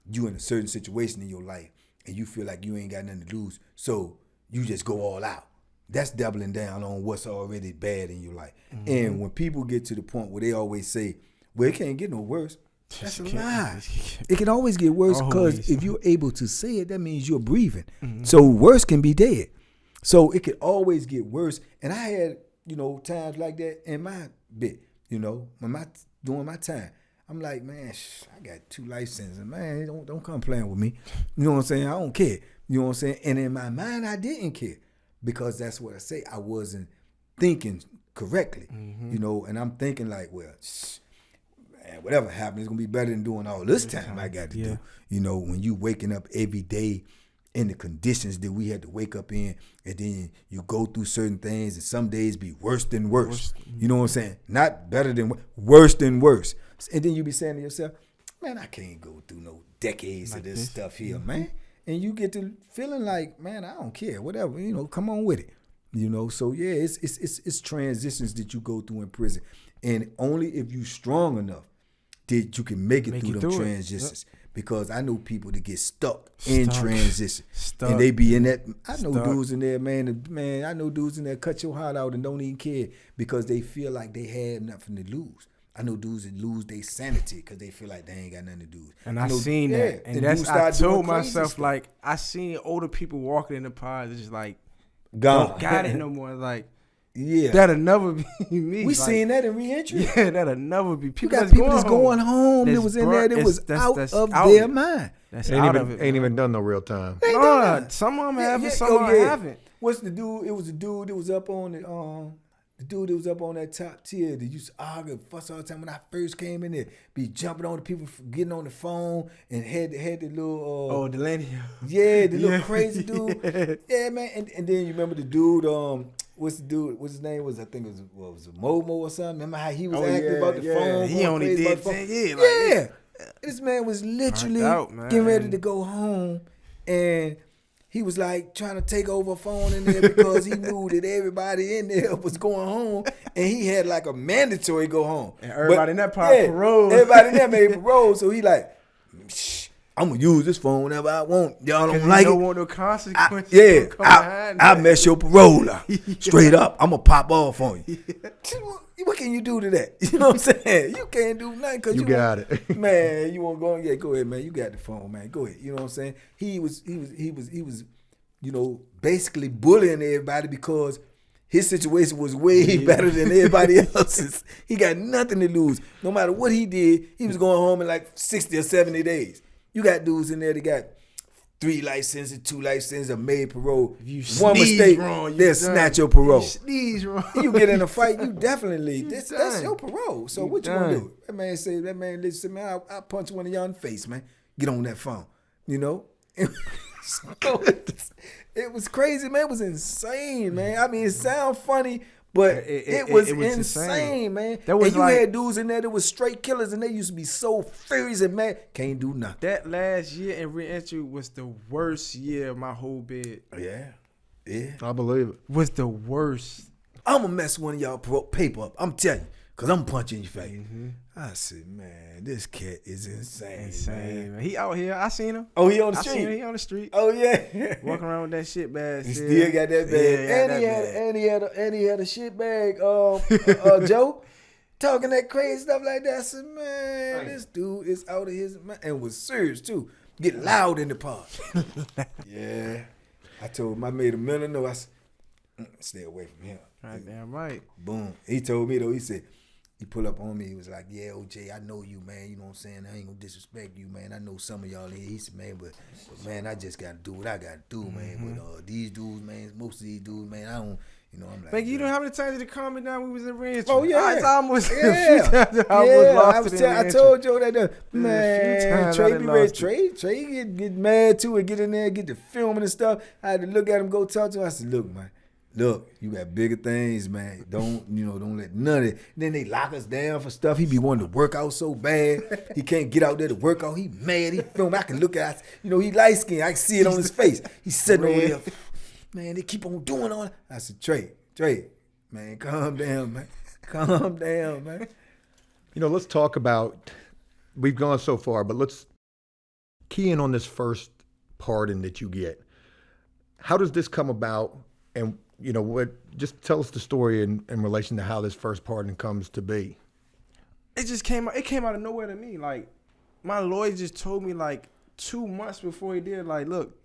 you in a certain situation in your life, and you feel like you ain't got nothing to lose, so you just go all out. That's doubling down on what's already bad in your life. And when people get to the point where they always say, well, it can't get no worse, that's a lie. It can always get worse, because if you're able to say it, that means you're breathing. So worse can be dead. So it could always get worse. And I had, times like that in my bit, when doing my time. I'm like, man, I got 2 life sentences. Man, don't come playing with me. You know what I'm saying? I don't care. You know what I'm saying? And in my mind, I didn't care, because that's what I say. I wasn't thinking correctly, you know, and I'm thinking like, well, man, whatever happens, it's gonna be better than doing all this time I got to do. You know, when you waking up every day in the conditions that we had to wake up in, and then you go through certain things, and some days be worse than worse. You know what I'm saying? Not better than worse than worse. And then you be saying to yourself, man, I can't go through no decades of this stuff here, man. And you get to feeling like, man, I don't care, whatever, you know, come on with it. You know, so yeah, it's transitions that you go through in prison. And only if you strong enough that you can make it through them transitions. Yep. Because I know people that get stuck in transition. And they be in that. I know dudes in there, man. I know dudes in there cut your heart out and don't even care because they feel like they had nothing to lose. I know dudes that lose their sanity because they feel like they ain't got nothing to do. And I seen that. And that's, I told myself, like, I seen older people walking in the pods, it's just like, gone. Don't got it no more. Like, yeah, that'll never be me. We seen that in reentry. Yeah, that'll never be. People got people that's going home that was in there that was out of their mind. That's out of it. Ain't even done no real time. No, some of them haven't, some of them haven't. What's the dude? It was a dude that was up on the dude that was up on that top tier that used to argue and fuss all the time when I first came in there. Be jumping on the people, getting on the phone, and had the little Delaney. Yeah, the little crazy dude. Yeah, man. And then you remember the dude, what's his name? I think it was a Momo or something. Remember how he was acting about the phone? He only did 10 years. Yeah. This man was literally getting ready to go home, and he was like trying to take over a phone in there because he knew that everybody in there was going home, and he had like a mandatory go home. And everybody in that part parole. Everybody in there made parole, so he like, I'm gonna use this phone whenever I want. Y'all don't like it. Don't want no consequences. I mess your parole up. Straight up. I'm gonna pop off on you. What can you do to that? You know what I'm saying? You can't do nothing because you got it. Man, you won't go. Yeah, go ahead, man. You got the phone, man. Go ahead. You know what I'm saying? He was, you know, basically bullying everybody because his situation was way better than everybody else's. He got nothing to lose. No matter what he did, he was going home in like 60 or 70 days. You got dudes in there that got 3 life sentences, 2 life sentences, a made parole. If you one mistake, wrong, they'll snatch your parole. You sneeze wrong. You get in a fight, you definitely that's your parole. So what you gonna do? That man say, listen, man, I'll punch one of y'all in the face, man. Get on that phone. You know? So it was crazy, man. It was insane, man. I mean, it sounds funny, but it was insane, man. That was and you had dudes in there that was straight killers, and they used to be so furious and mad. Can't do nothing. That last year in reentry was the worst year of my whole bid. Yeah. I believe it. Was the worst. I'm going to mess one of y'all paper up. I'm telling you, because I'm punching your face. I said, man, this cat is insane, man. He out here. I seen him. Oh, he on the street? I seen him. He on the street. Oh, yeah. Walking around with that shit bag. He still got that bag. And he had a shit bag, Joe, talking that crazy stuff like that. I said, man, this dude is out of his mind. And was serious, too. Get loud in the pod. Yeah. I told him, I made a minute. No, I said, stay away from him. Damn right. Boom. He told me, though, he said, he pulled up on me. He was like, yeah, OJ, I know you, man. You know what I'm saying? I ain't going to disrespect you, man. I know some of y'all here. He said, man, but man, I just got to do what I got to do, man. But these dudes, man, most of these dudes, man, I don't, you know, I'm like. Banky, you know how many times did it calm me down when we was in reentry? Oh, yeah. It's almost a few times I told Joe that, man, Trey get mad too and get in there, get the filming and stuff. I had to look at him, go talk to him. I said, look, man. Look, you got bigger things, man. Don't let none of it. Then they lock us down for stuff. He be wanting to work out so bad. He can't get out there to work out. He mad. He film. I can look at it. You know, he light skinned. I can see it on his face. He's sitting over there. Man, they keep on doing all that. I said, Trey, man, calm down, man. Calm down, man. You know, let's talk about, we've gone so far, but let's key in on this first pardon that you get. How does this come about? And you know, just tell us the story in relation to how this first pardon comes to be. It just came out of nowhere to me. Like, my lawyer just told me like 2 months before he did, like, look,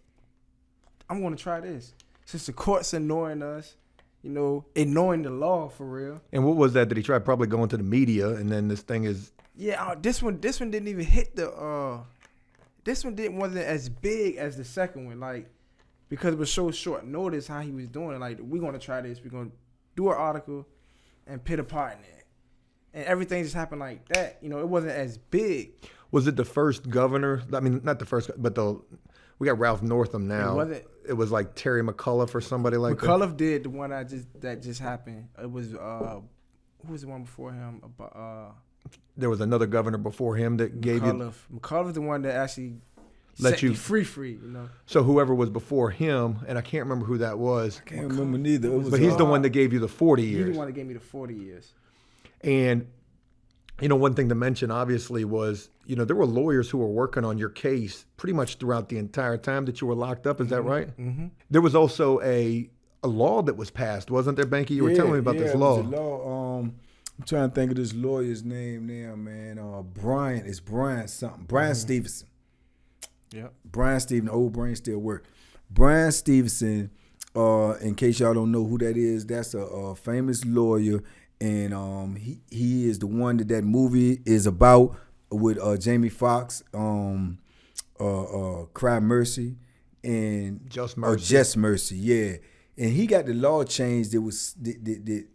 I'm going to try this. Since the court's ignoring us, you know, ignoring the law for real. And what was that he tried probably going to the media, and then this thing is. Yeah, this one didn't even hit this one wasn't as big as the second one, like, because it was so short notice how he was doing it. Like, we're going to try this. We're going to do an article, and put a part in it. And everything just happened like that. You know, it wasn't as big. Was it the first governor? I mean, not the first, but we got Ralph Northam now. It was like Terry McAuliffe or somebody like that. McAuliffe did the one that just happened. It was who was the one before him? There was another governor before him that gave you. McAuliffe's the one that actually let set you me free. You know. So whoever was before him, and I can't remember who that was. I can't remember neither. But he's the one that gave you the 40 years. He's the one that gave me the 40 years. And, you know, one thing to mention, obviously, was, you know, there were lawyers who were working on your case pretty much throughout the entire time that you were locked up. Is that right? Mm-hmm. There was also a law that was passed, wasn't there, Banky? You were telling me about this law. It was a law. I'm trying to think of this lawyer's name now, man. Brian something. Brian Stevenson. Yep. Brian Stevenson, old brain still work. Brian Stevenson, in case y'all don't know who that is, that's a famous lawyer. And he is the one that movie is about with Jamie Foxx, Cry Mercy, and Just Mercy. Just Mercy, yeah. And he got the law changed that was that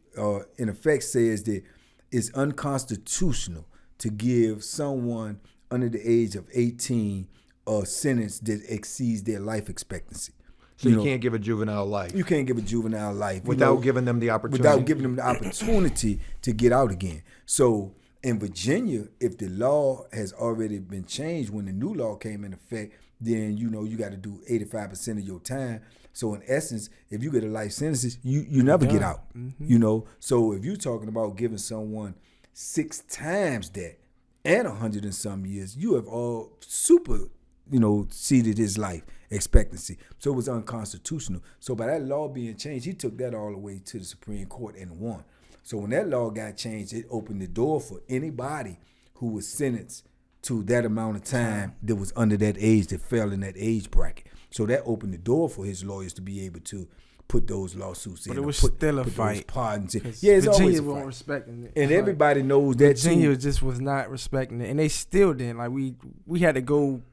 in effect says that it's unconstitutional to give someone under the age of 18 a sentence that exceeds their life expectancy. So you can't give a juvenile life. You can't give a juvenile life. Without giving them the opportunity. Without giving them the opportunity to get out again. So in Virginia, if the law has already been changed when the new law came in effect, then you got to do 85% of your time. So in essence, if you get a life sentence, you never get out. Mm-hmm. So if you're talking about giving someone 6 times that and 100 and some years, you have all exceeded his life expectancy. So it was unconstitutional. So by that law being changed, he took that all the way to the Supreme Court and won. So when that law got changed, it opened the door for anybody who was sentenced to that amount of time that was under that age, that fell in that age bracket. So that opened the door for his lawyers to be able to put those lawsuits in. But it was still a fight. Pardons in. Yeah, it's Virginia always a wasn't fight. respecting it. And everybody knows that Virginia too. just was not respecting it, and they still didn't. Like we had to go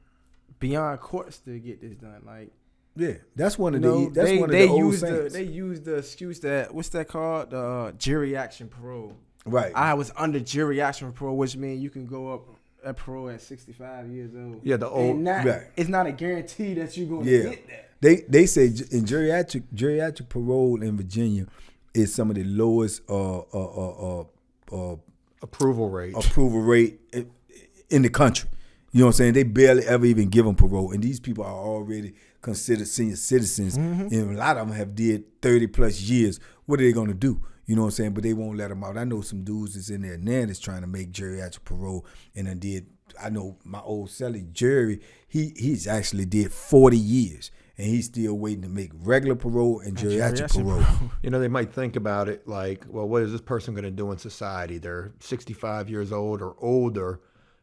beyond courts to get this done. Like, yeah, that's one of the old sayings. They used the excuse that what's that called, the jury action parole. Right. I was under jury action parole, which means you can go up at parole at 65 years old. Yeah, the old. It's not a guarantee that you're going to get that. They say in geriatric parole in Virginia is some of the lowest approval rate in the country. You know what I'm saying? They barely ever even give them parole, and these people are already considered senior citizens, and a lot of them have did 30 plus years. What are they going to do? You know what I'm saying? But they won't let them out. I know some dudes that's in there now that's trying to make geriatric parole, and I know my old cellie, Jerry, he's actually did 40 years, and he's still waiting to make regular parole and geriatric parole. You know, they might think about it like, well, what is this person going to do in society? They're 65 years old or older.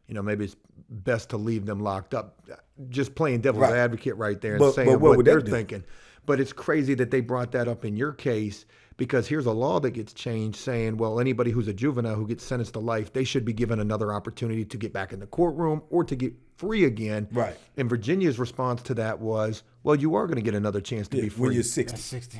You know, maybe it's best to leave them locked up. Just playing devil's advocate right there and saying what they're thinking. But it's crazy that they brought that up in your case, because here's a law that gets changed saying, well, anybody who's a juvenile who gets sentenced to life, they should be given another opportunity to get back in the courtroom or to get free again. Right. And Virginia's response to that was, well, you are going to get another chance to be free. When you're 60.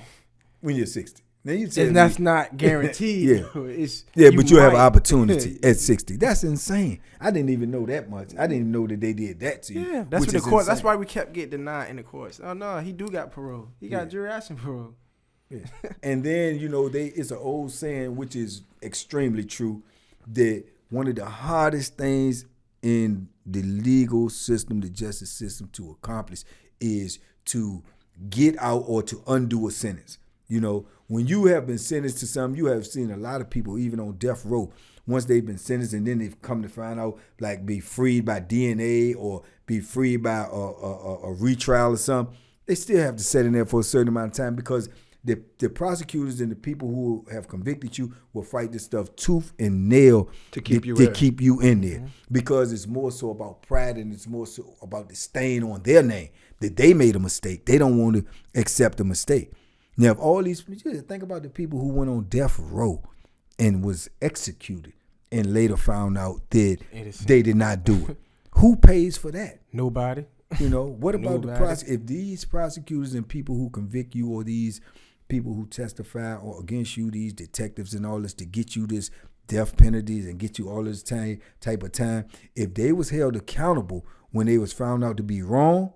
When you're 60. Now you and that's not guaranteed. But you have an opportunity at 60. That's insane. I didn't even know that much. I didn't even know that they did that to you. Yeah, that's what the court. That's why we kept getting denied in the courts. Oh no, he do got parole. He got jury action parole. Yeah. And then it's an old saying which is extremely true, that one of the hardest things in the legal system, the justice system, to accomplish is to get out or to undo a sentence. When you have been sentenced to something, you have seen a lot of people, even on death row, once they've been sentenced and then they've come to find out, like, be freed by DNA or be freed by a retrial or something, they still have to sit in there for a certain amount of time, because the prosecutors and the people who have convicted you will fight this stuff tooth and nail to keep you in there. Mm-hmm. Because it's more so about pride, and it's more so about the stain on their name, that they made a mistake. They don't want to accept a mistake. Now, if all these, think about the people who went on death row and was executed and later found out that they did not do it. Who pays for that? Nobody. What about the if these prosecutors and people who convict you, or these people who testify or against you, these detectives and all this, to get you this death penalties and get you all this type of time, if they was held accountable when they was found out to be wrong,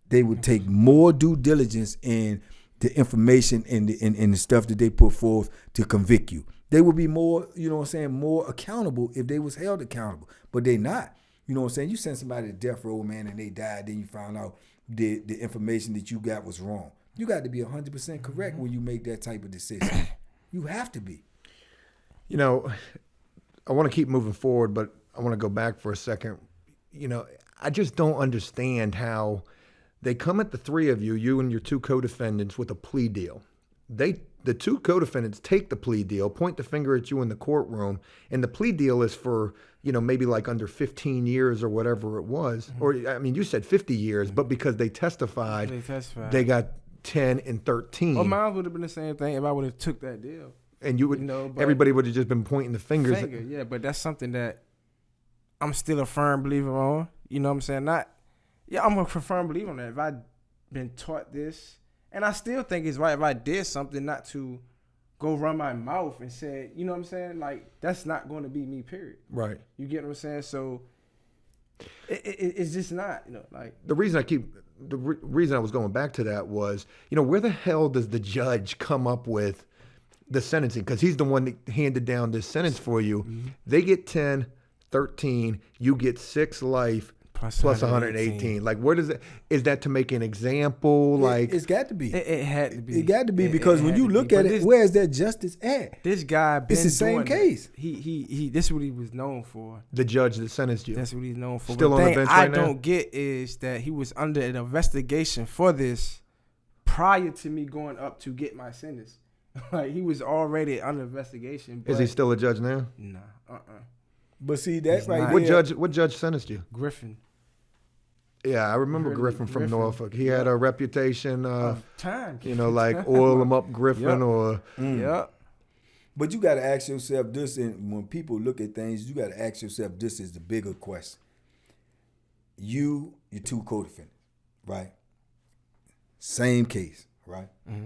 they would take more due diligence in the information and the stuff that they put forth to convict you. They would be more, you know what I'm saying, more accountable if they was held accountable. But they not. You know what I'm saying? You send somebody to death row, man, and they died, then you found out the information that you got was wrong. You got to be 100% correct when you make that type of decision. You have to be. You know, I want to keep moving forward, but I want to go back for a second. You know, I just don't understand how they come at the three of you, you and your two co-defendants, with a plea deal. The two co-defendants take the plea deal, point the finger at you in the courtroom, and the plea deal is for, you know, maybe like under 15 years or whatever it was. Or, I mean, you said 50 years, but because they testified, they got 10 and 13. Well, mine would have been the same thing if I would have took that deal. And you would, everybody would have just been pointing the fingers. Yeah, but that's something that I'm still a firm believer on. You know what I'm saying? I'm a firm believer on that. If I'd been taught this, and I still think it's right if I did something not to go run my mouth and say, you know what I'm saying? Like, that's not going to be me, period. Right. You get what I'm saying? So it's just not, you know, like. The reason I was going back to that was, you know, where the hell does the judge come up with the sentencing? Because he's the one that handed down this sentence for you. Mm-hmm. They get 10, 13, you get 6 life. Plus 118. Like, where does it? Is that to make an example? Like, it's got to be. It had to be. It got to be because when you look at it, where is that justice at? This guy, it's the same case. He. This is what he was known for. The judge that sentenced you. That's what he's known for. Still on the bench right now? I don't get is that he was under an investigation for this prior to me going up to get my sentence. Like, he was already under investigation. Is he still a judge now? Nah. But see, that's right. What judge sentenced you? Griffin. Yeah, I remember Griffin from Norfolk. He had a reputation time. You know, like oil him up Griffin or. Yep. But you got to ask yourself this, and when people look at things, you got to ask yourself this is the bigger question. Your two co-defendants, right? Same case, right? Mm-hmm.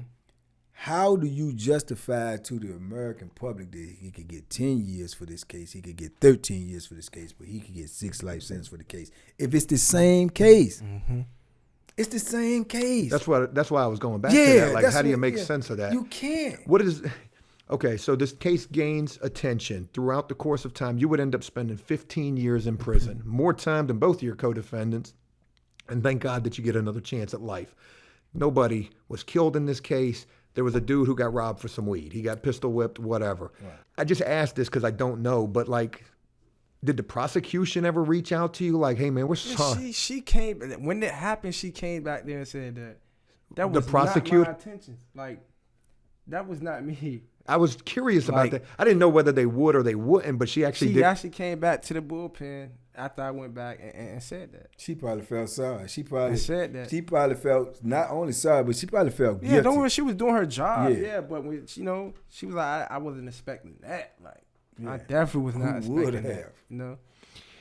How do you justify to the American public that he could get 10 years for this case, he could get 13 years for this case, but he could get 6 life sentences for the case? If it's the same case, it's the same case. That's why I was going back to that. Like, how do you make sense of that? You can't. Okay, so this case gains attention throughout the course of time. You would end up spending 15 years in prison, more time than both of your co-defendants, and thank God that you get another chance at life. Nobody was killed in this case. There was a dude who got robbed for some weed. He got pistol whipped, whatever. Right. I just asked this because I don't know, but like, did the prosecution ever reach out to you? Like, hey man, we're sorry. She came, when it happened, she came back there and said that was not my intention. Like, that was not me. I was curious about that. I didn't know whether they would or they wouldn't, but she actually came back to the bullpen after I went back and said that. She probably felt sorry. She probably said that. She probably felt not only sorry, but she probably felt guilty. Yeah, don't worry. She was doing her job. Yeah, but when, you know, she was like, I wasn't expecting that. Like, I definitely was not expecting that. You know.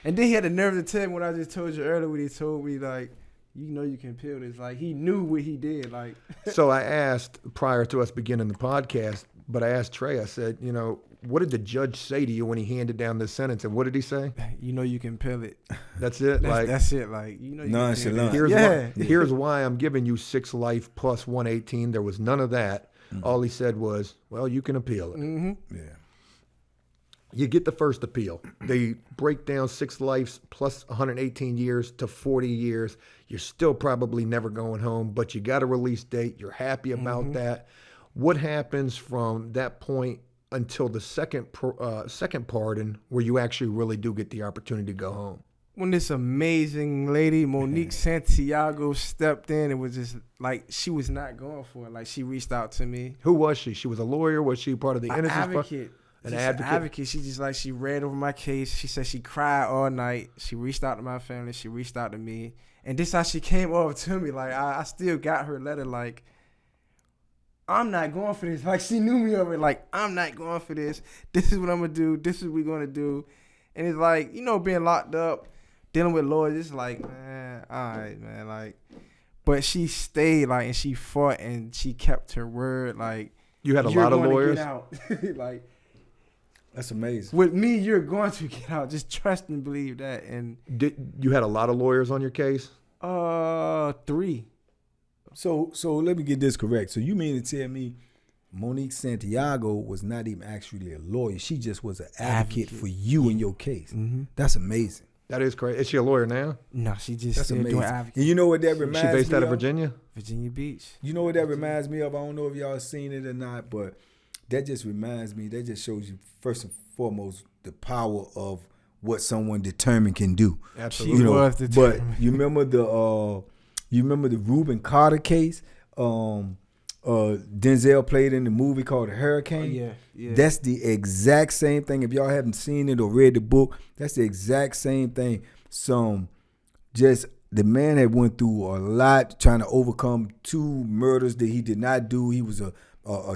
And then he had the nerve to tell me what I just told you earlier when he told me, like, you know you can peel this. Like, he knew what he did. Like. So I asked prior to us beginning the podcast, but I asked Trey, I said, you know, what did the judge say to you when he handed down this sentence? And what did he say? You know you can peel it. That's it? That's it. Like, you know you nonchalant. can peel it. Here's why I'm giving you 6 life plus 118. There was none of that. Mm-hmm. All he said was, well, you can appeal it. Mm-hmm. Yeah. You get the first appeal. They break down 6 lives plus 118 years to 40 years. You're still probably never going home, but you got a release date. You're happy about that. What happens from that point until the second pardon where you actually really do get the opportunity to go home? When this amazing lady, Monique Santiago, stepped in, it was just like she was not going for it. Like, she reached out to me. Who was she? She was a lawyer? Was she part of the innocence? Advocate. An advocate. She just like, she read over my case. She said she cried all night. She reached out to my family. She reached out to me. And this how she came over to me. Like, I still got her letter. Like, I'm not going for this. Like, she knew me over. Like, I'm not going for this. This is what I'm going to do. This is what we're going to do. And it's like, you know, being locked up, dealing with lawyers, it's like, man, all right, man. Like, But she stayed, like, and she fought, and she kept her word. Like, You had a you're lot of going to lawyers. get out. Like, That's amazing. with me, you're going to get out. Just trust and believe that. And You had a lot of lawyers on your case? 3. So let me get this correct. So you mean to tell me Monique Santiago was not even actually a lawyer? She just was an advocate for you in your case. Mm-hmm. That's amazing. That is crazy. Is she a lawyer now? No, she just That's still amazing. doing advocate. And you know what that She reminds me based out of of? Virginia? Virginia Beach. You know what that reminds me of? I don't know if y'all seen it or not, but that just reminds me, that just shows you, first and foremost, the power of what someone determined can do. Absolutely. She You know, was but determined. you remember the Reuben Carter case? Denzel played in the movie called The Hurricane. Yeah. That's the exact same thing. If y'all haven't seen it or read the book, that's the exact same thing. The man had went through a lot trying to overcome 2 murders that he did not do. He was a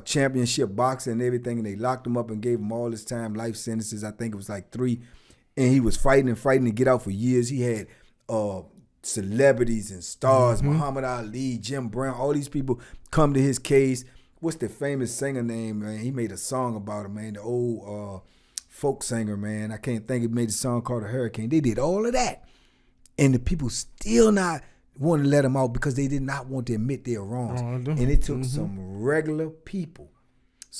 championship boxer and everything, and they locked him up and gave him all his time, life sentences. I think it was like 3. And he was fighting to get out for years. He had celebrities and stars, Muhammad Ali, Jim Brown, all these people come to his case. What's the famous singer name, man? He made a song about him, man. The old folk singer, man. I can't think. He made a song called The Hurricane. They did all of that. And the people still not want to let him out because they did not want to admit their wrongs. And it took some regular people,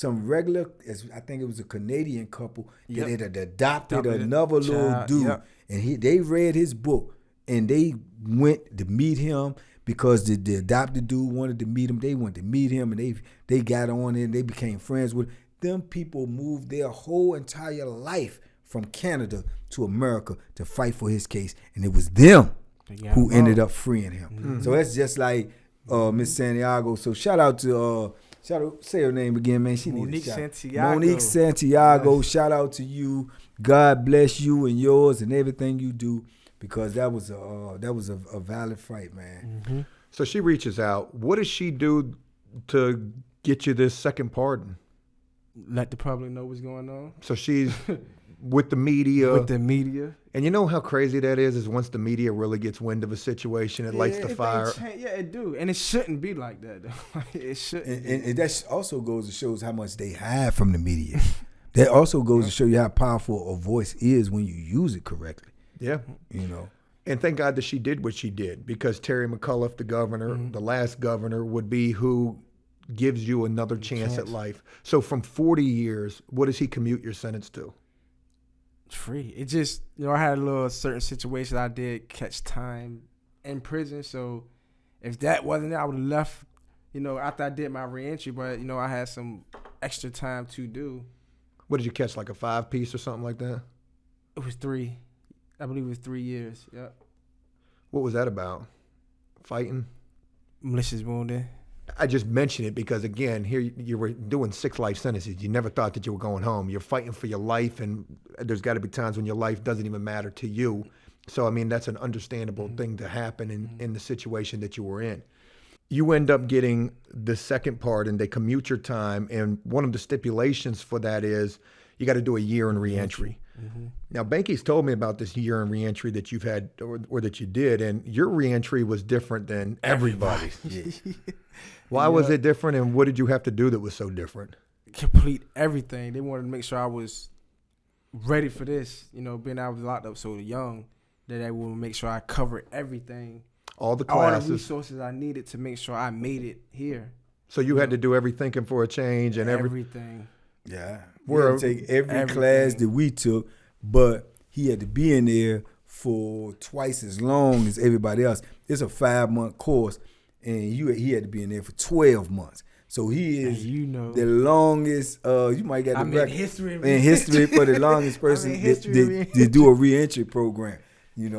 I think it was a Canadian couple that had adopted another little dude. And they read his book and they went to meet him because the adopted dude wanted to meet him. They went to meet him and they got on and they became friends with him. Them people moved their whole entire life from Canada to America to fight for his case, and it was them who ended up freeing him. Mm-hmm. So that's just like Miss Santiago. So shout out, say her name again, man. She Monique needs a shout. Santiago. Monique Santiago. Yes. Shout out to you. God bless you and yours and everything you do, because that was a valid fight, man. Mm-hmm. So she reaches out. What does she do to get you this second pardon? Let the public know what's going on. So she's with the media. And you know how crazy that is once the media really gets wind of a situation, it lights the fire. It do. And it shouldn't be like that, though. It shouldn't. And that also goes to shows how much they hide from the media. That also goes to show you how powerful a voice is when you use it correctly. Yeah. You know. And thank God that she did what she did, because Terry McAuliffe, the governor, the last governor, would be who gives you another chance at life. So from 40 years, what does he commute your sentence to? Free. It just, I had a little certain situation I did catch time in prison. So if that wasn't it, I would have left, after I did my reentry. But, I had some extra time to do. What did you catch, like a 5-piece or something like that? It was 3. I believe it was 3 years. Yep. What was that about? Fighting? Malicious wounding. I just mentioned it because, again, here you were doing 6 life sentences. You never thought that you were going home. You're fighting for your life, and there's got to be times when your life doesn't even matter to you. So, I mean, that's an understandable thing to happen in the situation that you were in. You end up getting the second part, and they commute your time, and one of the stipulations for that is you got to do a year in reentry. Mm-hmm. Now, Banky's told me about this year in reentry that you've had or that you did, and your reentry was different than everybody's. Why was it different, and what did you have to do that was so different? Complete everything. They wanted to make sure I was ready for this. Being I was locked up so young, that they would make sure I covered everything. All the classes. All the resources I needed to make sure I made it here. So you had to do everything for a change and everything. Yeah. We had to take every class that we took, but he had to be in there for twice as long as everybody else. It's a 5-month course, and he had to be in there for 12 months. So he is the longest. You might get the record in history for the longest person to do a reentry program.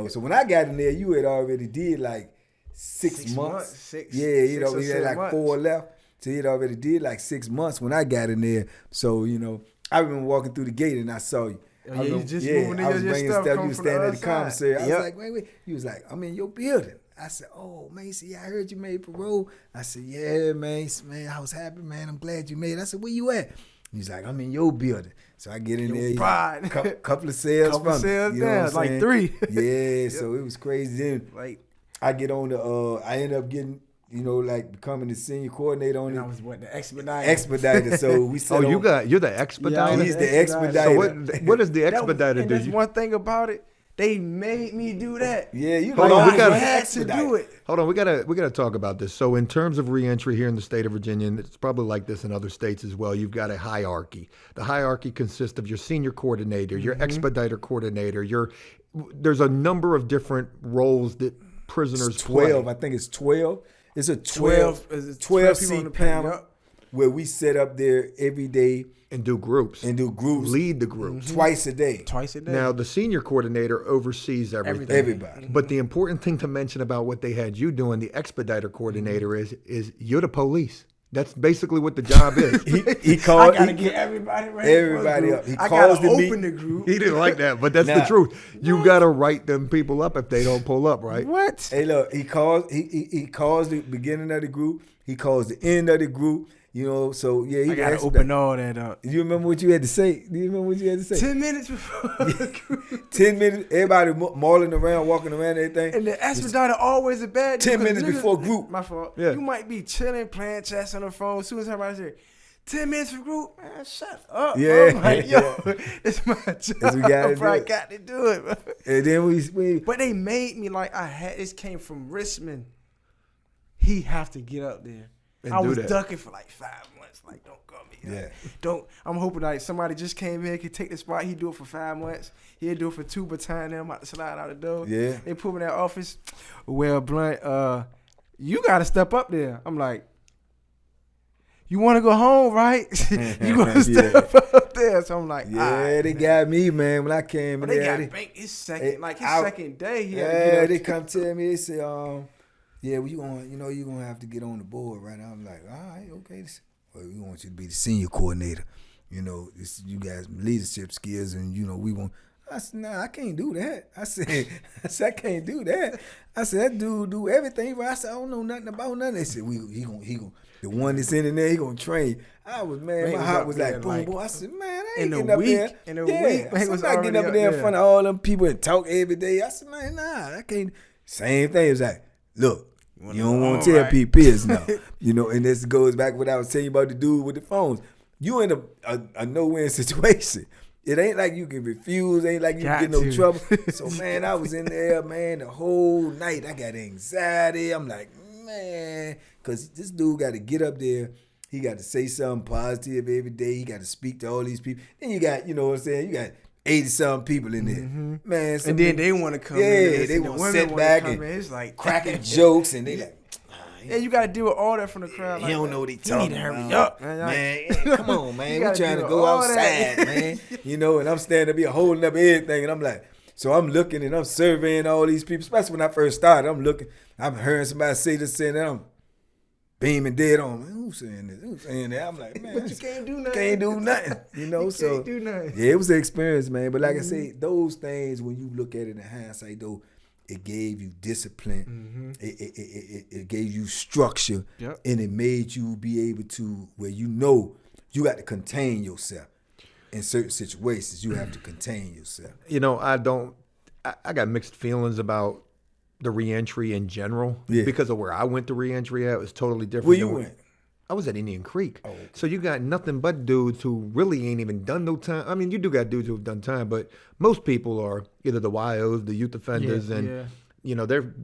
So when I got in there, you had already did like 6 months. He had like 4 left. So he had already did like 6 months when I got in there. So, I remember walking through the gate and I saw you. I was bringing stuff. You was standing at the commissary. I was like, wait. You was like, I'm in your building. I said, oh, man, see, I heard you made parole. I said, yeah, man, I was happy, man. I'm glad you made it. I said, where you at? He's like, I'm in your building. So I get in there, couple of cells from it. Down, like 3. Yeah, so it was crazy. Then I get on I end up getting like becoming the senior coordinator on And it. I was the expediter. Expediter. So we said, you're the expediter. He's the expediter. So what does the expediter do? That's one thing about it. They made me do that. Yeah, you Hold on, we gotta had to do it. Hold on, we gotta talk about this. So in terms of reentry here in the state of Virginia, and it's probably like this in other states as well, you've got a hierarchy. The hierarchy consists of your senior coordinator, your expediter coordinator, there's a number of different roles that prisoners 12. play. I think it's 12. It's a 12 12 people on seat the panel. panel where we sit up there every day And do groups. lead the groups twice a day. Twice a day. Now, the senior coordinator oversees everything. Everybody. But the important thing to mention about what they had you doing, the expediter coordinator, is you're the police. That's basically what the job is. He called. I gotta get everybody ready. everybody for a up. group. He I calls gotta the open meet- the group. He didn't like that, but that's the Nah. truth. You got to write them people up if they don't pull up, right? What? Hey, look, he calls the beginning of the group. He calls the end of the group. So yeah, he I gotta expedite. open all that up. You remember what you had to say? Do you remember what you had to say? 10 minutes before the group. 10 minutes. Everybody mauling around, walking around, everything. And the expediter always a bad 10 dude, 'cause minutes niggas- before group. My fault. Yeah. You might be chilling, playing chess on the phone. As soon as everybody's here, 10 minutes for group, man, shut up. Yeah. I'm like, yo, it's my job. we gotta bro. I do it. got to do it. Bro. And then we But they made me like this came from Richmond. He have to get up there. And I do was that. ducking for like 5 months. Like, don't call me. Yeah. Don't. I'm hoping like somebody just came in, could take the spot. He do it for 5 months. He'll do it for 2 by time. Then I'm about to slide out the door. Yeah. They put me in that office. Well, Blunt, you got to step up there. I'm like, you want to go home, right? You going to step up there. So I'm like, Yeah, they got me, man. When I came But in they there, got banked his second, I- second day. He had to get yeah, up. they come tell me, they say, yeah, well, you're gonna have to get on the board right now. I'm like, all right, okay. Well, we want you to be the senior coordinator. You guys leadership skills, and we want. I said, nah, I can't do that. I said, I can't do that. I said, that dude do everything. But I said, I don't know nothing about nothing. They said, he gonna the one that's in there, he gonna train. I was mad. My heart was like, boom, boom. I said, man, I ain't getting up there. In a week, I'm not getting up there in front of all them people and talk every day. I said, man, nah, I can't. Same thing. It was like, look, you don't want to tell PPs now. And this goes back to what I was telling you about the dude with the phones. You in a no-win situation. It ain't like you can refuse. Ain't like you can get no trouble. So, man, I was in there, man, the whole night. I got anxiety. I'm like, man, because this dude got to get up there. He got to say something positive every day. He got to speak to all these people. Then you got, you know what I'm saying, you got 80-something people in there. Man, And then they want to come in. Yeah, they want to sit back and it's like cracking jokes. And they like, yeah, you got to deal with all that from the crowd. He don't know what he talking about. You need to hurry up, Man, come on, man. We gotta trying to do go all outside, that. man. And I'm standing up here holding up everything. And I'm like, so I'm looking and I'm surveying all these people, especially when I first started. I'm looking, I'm hearing somebody say this, and I'm beaming dead on. Man, who's saying this? Who's saying that? I'm like, man, But you can't do nothing. Can't do nothing. So can't do nothing. yeah, it was an experience, man. But like I say, those things, when you look at it in hindsight, though, it gave you discipline. It gave you structure. Yep. And it made you be able to, where you got to contain yourself. In certain situations, you have to contain yourself. I got mixed feelings about the reentry in general because of where I went to reentry at. It was totally different. Where you went? I was at Indian Creek. Oh, okay. So you got nothing but dudes who really ain't even done no time. I mean, you do got dudes who have done time, but most people are either the YOs, the youth offenders, they're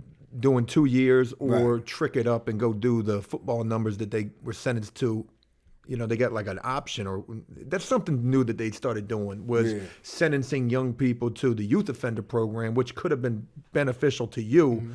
doing 2 years or trick it up and go do the football numbers that they were sentenced to. They got like an option, or that's something new that they started doing was sentencing young people to the youth offender program, which could have been beneficial to you.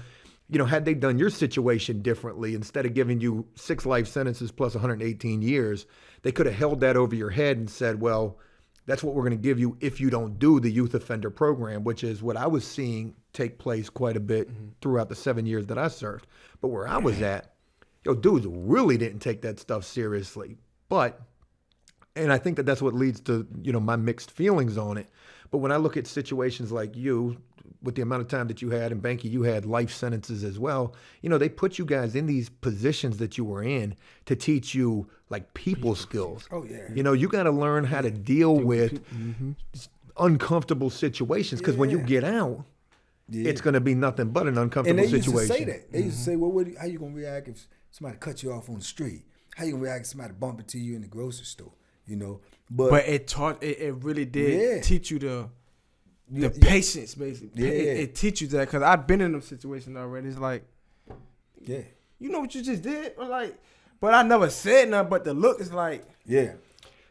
Mm-hmm. Had they done your situation differently, instead of giving you 6 life sentences plus 118 years, they could have held that over your head and said, well, that's what we're going to give you if you don't do the youth offender program, which is what I was seeing take place quite a bit throughout the 7 years that I served. But where I was at, dudes really didn't take that stuff seriously. And I think that that's what leads to, my mixed feelings on it. But when I look at situations like you, with the amount of time that you had, and Banky, you had life sentences as well, they put you guys in these positions that you were in to teach you like people skills. Oh, yeah. You got to learn how to deal with uncomfortable situations, because when you get out, it's going to be nothing but an And uncomfortable they used situation. to say that. They used to say, well, how you going to react if somebody cut you off on the street? How you going to react if somebody bump into you in the grocery store? You know? But it really did teach you the patience, basically. Yeah. It teaches you that, because I've been in them situations already. It's like, Yeah. you know what you just did? But I never said nothing, but the look is like. Yeah.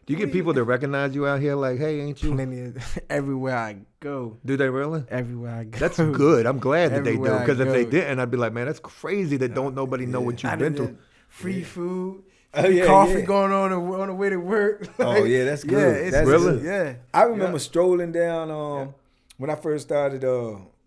Do you get people that recognize you out here like, hey, ain't you? Plenty everywhere I go. Do they really? Everywhere I go. That's good. I'm glad that they do. Everywhere I Because if go. they didn't, I'd be like, man, that's crazy that don't nobody know what you've been through. Free food. Oh, Coffee going on the way to work. Oh, yeah, that's good. Yeah, it's That's really? good. Yeah. I remember strolling down when I first started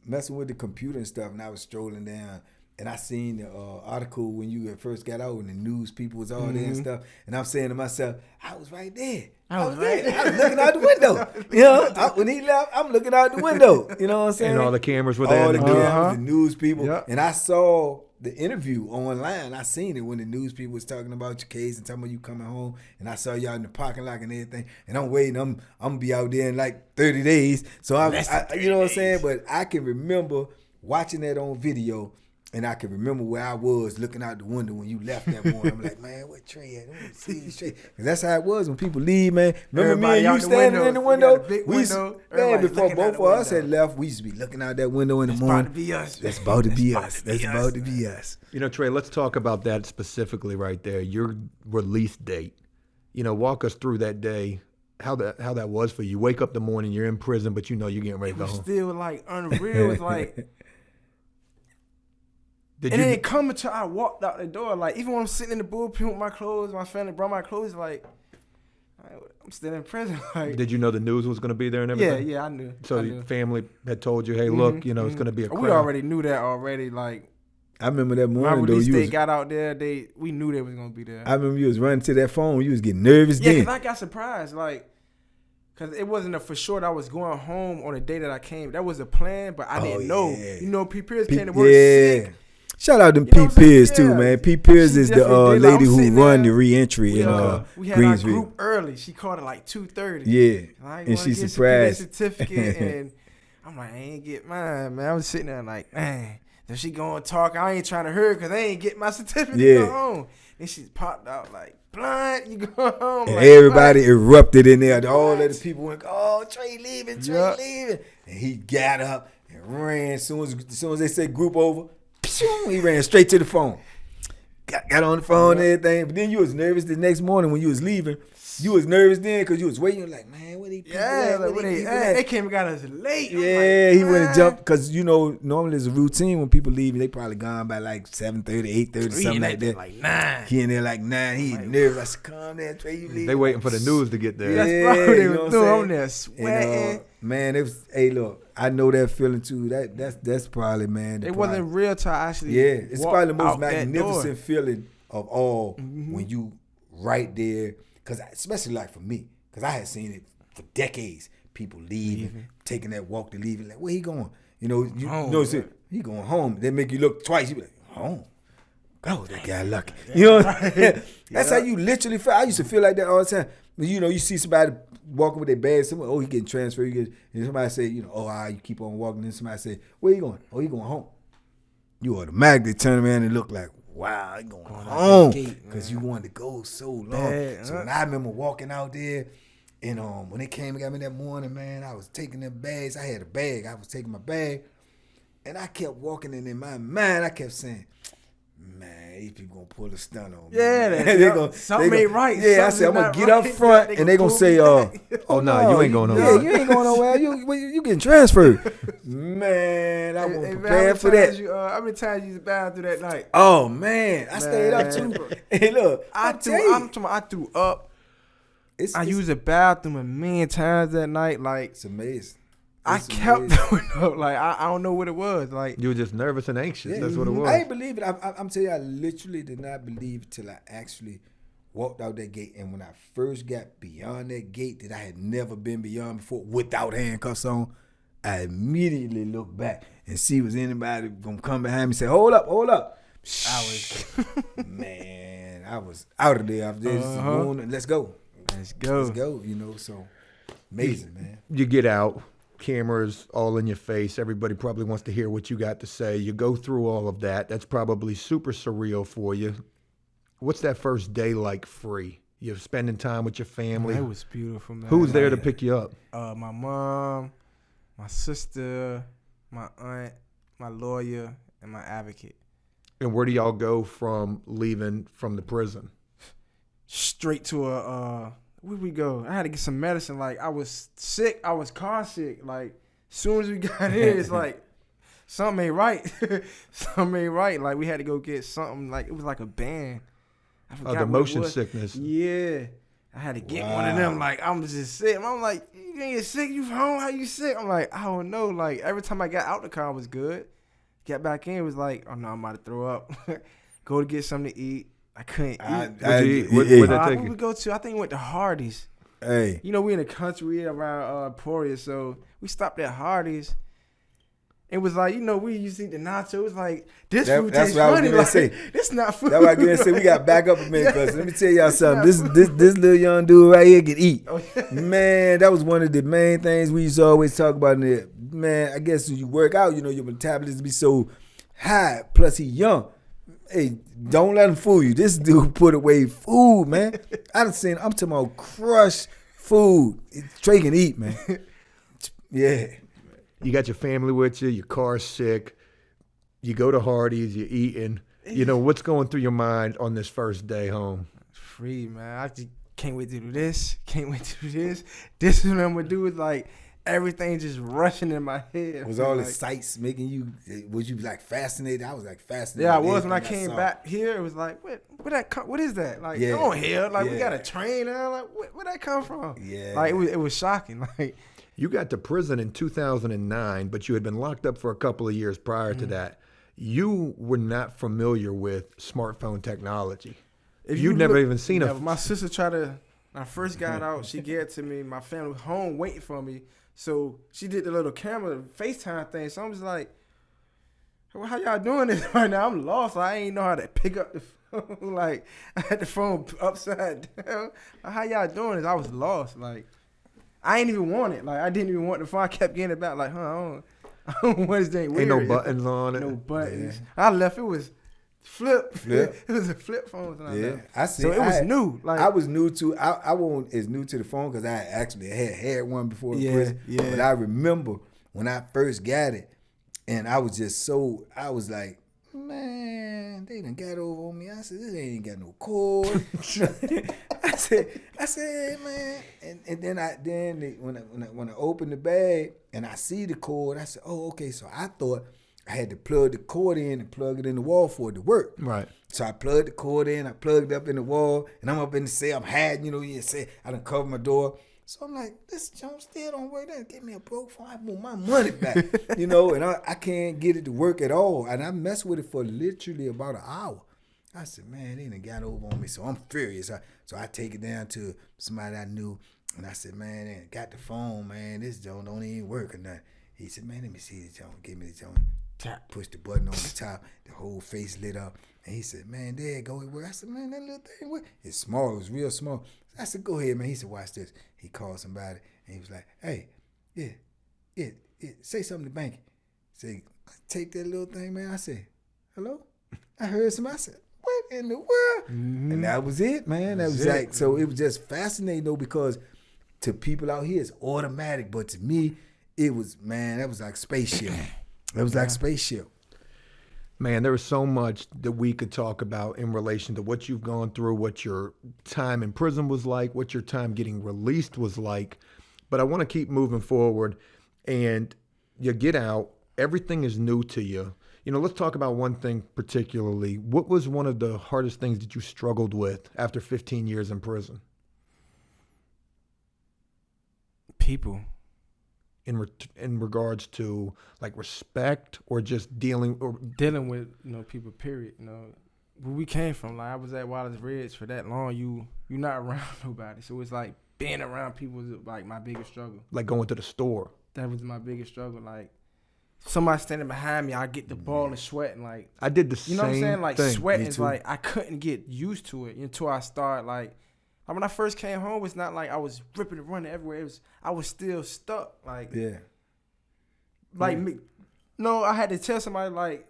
messing with the computer and stuff, and I was strolling down, and I seen the article when you had first got out, and the news people was all there and stuff, and I'm saying to myself, I was right there. I was there. I was looking out the window. You know, when he left, I'm looking out the window. You know what I'm saying? And all the cameras were there. All the in the cameras, the news people. Yep. And I saw the interview online. I seen it when the news people was talking about your case and talking about you coming home. And I saw y'all in the parking lot and everything. And I'm waiting. I'm gonna be out there in like 30 days. So I you know what I'm saying? But I can remember watching that on video. And I can remember where I was looking out the window when you left that morning. I'm like, man, what Trey at? I want to see you straight. Because that's how it was when people leave, man. Remember Everybody me out and you the standing window. in the You window? got a big We used to- window. man, Everybody before looking out both the of us window. had left, we used to be looking out that window in the It's morning. about to be us. That's about to be us. It's That's about about to to be us. You know, Trey, let's talk about that specifically right there. Your release date. You know, walk us through that day, how that was for you. Wake up the morning, you're in prison, but you know you're getting ready to go It was home. still like unreal. It's like. Did It you? didn't come until I walked out the door. Like, even when I'm sitting in the bullpen with my clothes, my family brought my clothes, like, I'm still in prison. Like, Did you know the news was going to be there and everything? yeah, I knew. So I the knew. family had told you, hey, look, you know, it's going to be a crowd. We already knew that already. Like, I remember that my morning, though. release You date was, got out there. We knew they was gonna be there. I remember you was running to that phone. You was getting nervous Yeah, then. because I got surprised. Like, because it wasn't a for sure that I was going home on the day that I came. That was a plan, but I didn't know. yeah. You know, P. Pierce P- came to work yeah. sick. Shout out to You know P. what I'm saying? Pierce, too, Yeah. man. P. Pierce She is the definitely did. Like, lady I'm who sitting run there. the reentry We in had our Greensville. group early. She called it like 2:30. Yeah. Like, And she get surprised. that certificate, and I'm like, I ain't get mine, man. I was sitting there like, man, if she gonna talk, I ain't trying to hurt because I ain't get my certificate to Yeah. go home. And she popped out like, Blunt, you go home. And like, everybody Blunt. erupted in there. All of What? the people went, oh, Trey leaving, Trey Yup. leaving. And he got up and ran. As soon as they said group over, he ran straight to the phone. Got on the phone and everything. But then you was nervous the next morning when you was leaving. You was nervous then because you was waiting. You was like, man, where they people Yeah, at? like, Where when they people they at? came and got us late. I'm Yeah, like, he went and man. jumped because normally there's a routine when people leave. They probably gone by like 7:30, 8:30, We something in like that. Like 9. He in there like 9. He nervous. I said, "Come there, Trey, you leave." They waiting for the news to get there. That's Yeah, probably what they you was know what doing. I'm I'm there saying? sweating. Man, it was. Hey, look, I know that feeling too. That's probably, man. It wasn't real till I actually. Yeah, it's walked probably the most out that door. magnificent feeling of all when you right there. Because especially like for me, because I had seen it for decades. People leaving, taking that walk to leaving. Like, where he going? You Home, know, he going home. They make you look twice. You be like, home. Oh, that guy lucky. You know what I'm saying? That's how you literally feel. I used to feel like that all the time. You know, you see somebody walking with their bag, someone, oh, he getting transferred. And somebody say, you know, oh, you keep on walking. Then somebody say, where you going? Oh, he going home. You automatically turn around and look like, wow, he going home. Because you wanted to go so long. Bad, So when I remember walking out there, and when they came and got me that morning, man, I was taking them bags. I had a bag. I was taking my bag. And I kept walking, and in my mind, I kept saying, man, these people gonna pull a stunt on me. Yeah, man. something ain't right. Yeah, I said, I'm gonna Something's get not up right. front, They and they gonna pull say, me back. Oh, no, you ain't going Yeah, nowhere. you ain't going nowhere. You getting transferred. Man, I wasn't Hey, man, prepared for that. How many times you was bound through that night? Oh, man. I stayed up Man. too. Hey, look, I threw up. I used the bathroom a million times that night. Like, It's amazing. I It's kept amazing. throwing up. Like, I don't know what it was. Like, You were just nervous and anxious. Yeah. That's what it was. I ain't believe it. I'm telling you, I literally did not believe it till I actually walked out that gate. And when I first got beyond that gate that I had never been beyond before without handcuffs on, I immediately looked back and see was anybody gonna come behind me and say, hold up. Man, I was out of there after this. Let's go. let's go. Let's go, you know, so amazing, man. You get out. cameras all in your face. Everybody probably wants to hear what you got to say. You go through all of that. That's probably super surreal for you. What's that first day like free? You're spending time with your family. It was beautiful, man. Who's there to pick you up? My mom, my sister, my aunt, my lawyer, and my advocate. And where do y'all go from leaving from the prison? Straight to where'd we go? I had to get some medicine. Like, I was sick. I was car sick. Like, as soon as we got here, it's like, something ain't right. Something ain't right. Like, we had to go get something. Like, it was like a band. I forgot The what it motion was. sickness. Yeah. I had to get one of them. Like, I'm just sick. I'm like, you ain't sick? You home? How you sick? I'm like, I don't know. Like, every time I got out the car, I was good. Get back in, it was like, oh, no, I'm about to throw up. Go to get something to eat. I couldn't eat. Where'd that take Where you? we go to? I think we went to Hardee's. Hey, You know, we in the country, we around Emporia, so we stopped at Hardee's. It was like, you know, we used to eat the nachos. It was like, this food that's tastes what I was funny. gonna Like, say. this not food. that's what I'm gonna say. We got back up a minute, because let me tell y'all something. It's This not this little young dude right here can eat. Oh, yeah. Man, that was one of the main things we used to always talk about in there. Man, I guess when you work out, you know, your metabolism be so high. Plus he young. Hey, don't let him fool you. This dude put away food, man. I'm talking about crushed food. Trey can eat, man. Yeah. You got your family with you. Your car's sick. You go to Hardee's. You're eating. You know, what's going through your mind on this first day home? Free, man. I just can't wait to do this. Can't wait to do this. This is what I'm going to do. It's like everything just rushing in my head. Was all the like, sights making you, was you like fascinated? I was like fascinated. Yeah, I was. When I Everything came saw. back here, it was like, what is that? Like, Yeah. on here, like, we Yeah. got a train now. Like, where that come from? Yeah. Like, it was shocking. Like, You got to prison in 2009, but you had been locked up for a couple of years prior to that. You were not familiar with smartphone technology. You'd never even seen a. My sister tried to. When I first got out, she gave it to me. My family was home waiting for me, so she did the little camera FaceTime thing. So I'm just like, well, how y'all doing this right now? I'm lost. I ain't know how to pick up the phone. Like, I had the phone upside down. How y'all doing this? I was lost. Like, I ain't even want it. Like, I didn't even want the phone. I kept getting it back. Like, I don't want this thing weird. Ain't no buttons on it. No buttons. I left. It was flip. Flip. It was a flip phone. And I Yeah, left. I see. So it was new. Like, I was new to. I wasn't as new to the phone because I actually had one before in Yeah, prison. yeah. But I remember when I first got it, and I was just so. I was like, man, they done got over on me. I said, this ain't got no cord. I said, man, and then when I opened the bag and I see the cord, I said, oh, okay. So I thought I had to plug the cord in and plug it in the wall for it to work. Right. So I plugged the cord in, I plugged it up in the wall, and I'm up in the cell, I'm hiding, you know, you say, I done covered my door. So I'm like, this jump still don't work. That give me a broke phone. I want my money back, you know, and I can't get it to work at all. And I messed with it for literally about an hour. I said, man, they done got over on me. So I'm furious. So I take it down to somebody I knew, and I said, man, they got the phone, man. This joint don't even work or nothing. He said, man, let me see the joint. Give me the joint. tap. Push the button on the top. The whole face lit up. And he said, man, there you go. It work. I said, man, that little thing work. It's small. It was real small. I said, go ahead, man. He said, watch this. He called somebody, and he was like, hey, yeah, say something to Banky. Say, take that little thing, man. I said, hello? I heard somebody. I said, what in the world? Mm-hmm. And that was it, man. That was it. like, so it was just fascinating, though, because to people out here, it's automatic. But to me, it was, man, that was like spaceship. That was like spaceship. Man, there was so much that we could talk about in relation to what you've gone through, what your time in prison was like, what your time getting released was like. But I want to keep moving forward. And you get out, everything is new to you. You know, let's talk about one thing particularly. What was one of the hardest things that you struggled with after 15 years in prison? People. In regards to like respect or just dealing with people, period. You know, where we came from. Like, I was at Wallace Ridge for that long. You're not around nobody, so it's like being around people was like my biggest struggle. like going to the store. That was my biggest struggle. Like, somebody standing behind me, I get the ball and sweating. Like, I did the same you know what I'm saying? Like, thing. sweating Me is too. like I couldn't get used to it until I started like when I first came home. It's not like I was ripping and running everywhere. I was still stuck. Like, Yeah. like me. No, I had to tell somebody like,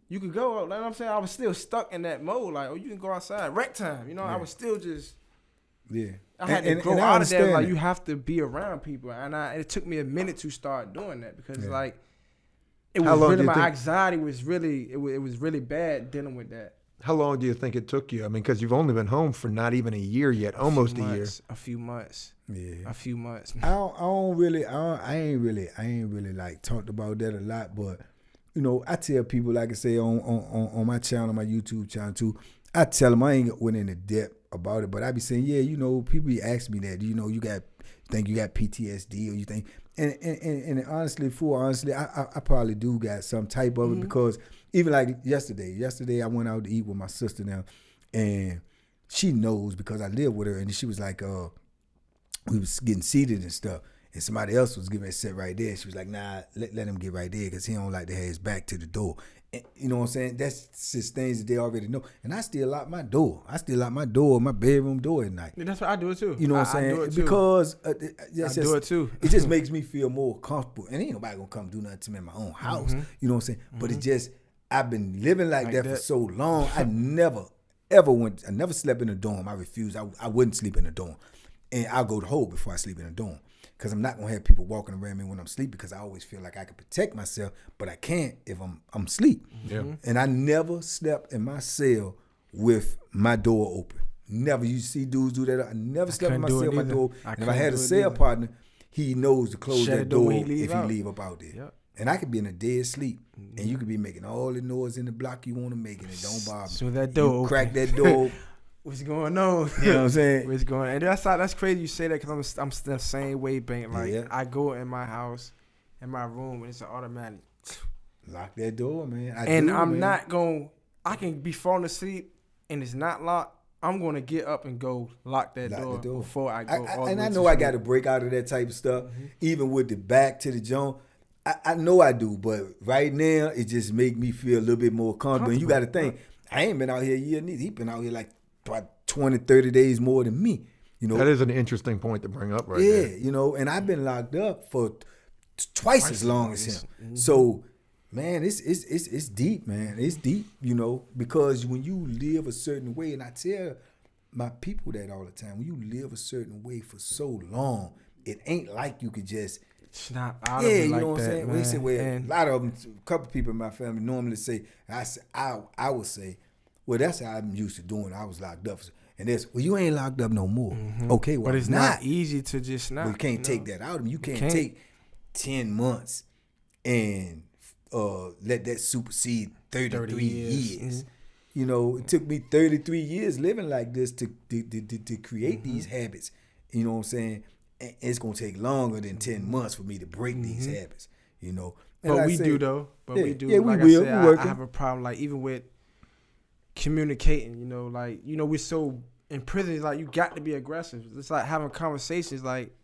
you could go. Like I'm saying, I was still stuck in that mode. Like, oh, you can go outside. Rec time. You know, I was still just. Yeah. I had to grow out of that. Like, you have to be around people, and it took me a minute to start doing that because like, it was really my anxiety was really it was really bad dealing with that. How long do you think it took you? I mean, because you've only been home for not even a year yet, almost a year. A few months. Yeah. A few months. I ain't really like talked about that a lot, but you know, I tell people, like I say on my channel, my YouTube channel too, I tell them I ain't went into depth about it, but I be saying, yeah, you know, people be asking me that, you know, you think you got PTSD or you think, and honestly, I probably do got some type of it because even like yesterday I went out to eat with my sister now, and she knows because I live with her, and she was like, we was getting seated and stuff, and somebody else was getting sit right there. She was like, nah, let him get right there because he don't like to have his back to the door. And, you know what I'm saying? That's just things that they already know. And I still lock my door. My bedroom door at night. That's what I do it too. You know what I'm saying? I do it too. Because I do it too. It just makes me feel more comfortable. And ain't nobody gonna come do nothing to me in my own house. You know what I'm saying? But it just, I've been living like that for so long. I never slept in a dorm. I refused. I wouldn't sleep in a dorm. And I'll go to hold before I sleep in a dorm. Because I'm not going to have people walking around me when I'm asleep because I always feel like I can protect myself, but I can't if I'm asleep. Yeah. And I never slept in my cell with my door open. Never. You see dudes do that. I never slept in my cell with my door. And if I had a cell partner, he knows to close that door if he leave up out there. Yep. And I could be in a dead sleep, and you could be making all the noise in the block you want to make, and it don't bother me. So that door crack that door. What's going on? You know what I'm saying? What's going on? And that's crazy you say that because I'm the same way, Bank. Like, I go in my house, in my room, and it's an automatic. Lock that door, man. I can be falling asleep, and it's not locked. I'm going to get up and go lock that door before I go. I know I got to break out of that type of stuff, even with the back to the joint. I know I do, but right now, it just make me feel a little bit more comfortable. And you got to think, I ain't been out here a year neither. He been out here like about 20, 30 days more than me. You know, that is an interesting point to bring up right there. Yeah, you know, and I've been locked up for twice as long as him. So, man, it's deep, man. It's deep, you know, because when you live a certain way, and I tell my people that all the time, when you live a certain way for so long, it ain't like you could just snap out of it like that, what I'm saying? Man. We say, well, a lot of them, a couple people in my family normally say, I would say, well, that's how I'm used to doing. I was locked up. And that's, well, you ain't locked up no more. Okay, well, but it's not easy to just not. But you can't take that out of me. You can't take 10 months and let that supersede 33 years. You know, it took me 33 years living like this to create these habits. You know what I'm saying? And it's going to take longer than 10 months for me to break these habits, you know. And but we do, though. But we do. Yeah, like we will. I have a problem, like, even with communicating, you know, like, you know, we're so in prison, it's like you got to be aggressive. It's like having conversations, like,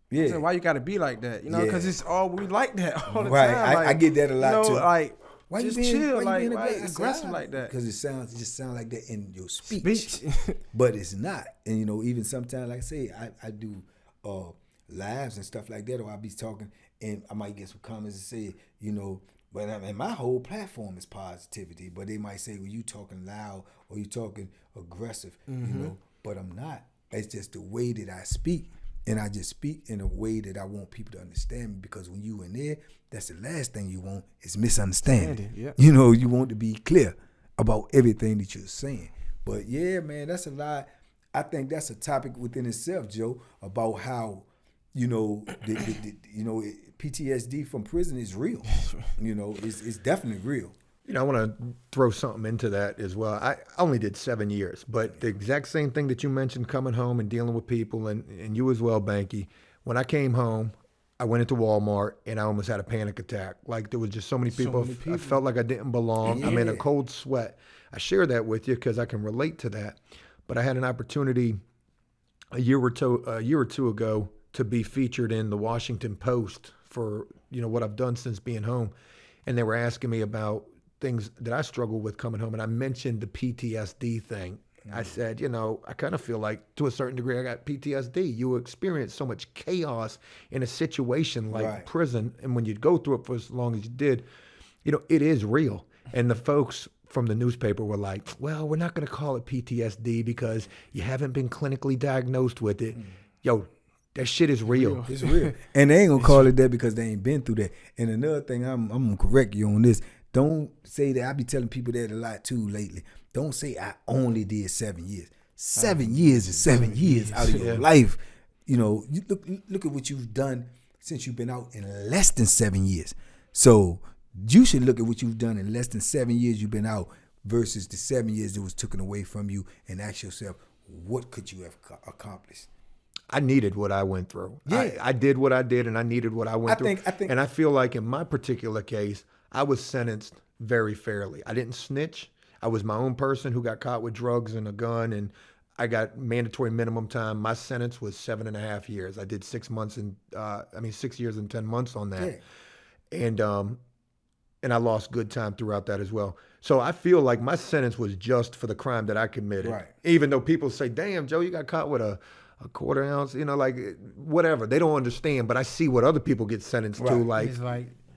why you got to be like that, you know, because it's all we like that all the time. Right, like, I get that a lot too. Like, why just you being, chill, why why aggressive like that? Because it just sounds like that in your speech. But it's not. And you know, even sometimes, like I say, I do lives and stuff like that, or I'll be talking and I might get some comments and say, you know, but and my whole platform is positivity, but they might say, well, you talking loud or you talking aggressive, you know, but I'm not. It's just the way that I speak. And I just speak in a way that I want people to understand me, because when you in there, that's the last thing you want is misunderstanding. Yeah. You know, you want to be clear about everything that you're saying. But yeah, man, that's a lot. I think that's a topic within itself, Joe, about how, you know, PTSD from prison is real. You know, it's definitely real. You know, I want to throw something into that as well. I only did 7 years, but the exact same thing that you mentioned, coming home and dealing with people, and you as well, Banky. When I came home, I went into Walmart and I almost had a panic attack. Like, there was just so many people. I felt like I didn't belong. Yeah. I'm in a cold sweat. I share that with you because I can relate to that. But I had an opportunity a year or two ago to be featured in the Washington Post for, you know, what I've done since being home. And they were asking me about things that I struggle with coming home. And I mentioned the PTSD thing. I said, you know, I kind of feel like to a certain degree I got PTSD. You experience so much chaos in a situation like prison, and when you go through it for as long as you did, you know, it is real. And the folks from the newspaper were like, well, we're not going to call it PTSD because you haven't been clinically diagnosed with it. Yo, that shit is real. It's real. And they ain't going to call it that because they ain't been through that. And another thing, I'm going to correct you on this. Don't say that. I be telling people that a lot too lately. Don't say I only did 7 years. 7 years is 7 years out of your life. You know, you look at what you've done since you've been out in less than 7 years. So you should look at what you've done in less than 7 years you've been out versus the 7 years that was taken away from you, and ask yourself, what could you have accomplished? I needed what I went through. Yeah. I did what I did, and I needed what I went through. I think, and I feel like in my particular case, I was sentenced very fairly. I didn't snitch. I was my own person who got caught with drugs and a gun, and I got mandatory minimum time. My sentence was 7.5 years. I did 6 months and 6 years and 10 months on that. Yeah. And I lost good time throughout that as well. So I feel like my sentence was just for the crime that I committed. Right. Even though people say, damn, Joe, you got caught with a quarter ounce, you know, like whatever. They don't understand, but I see what other people get sentenced to. Like,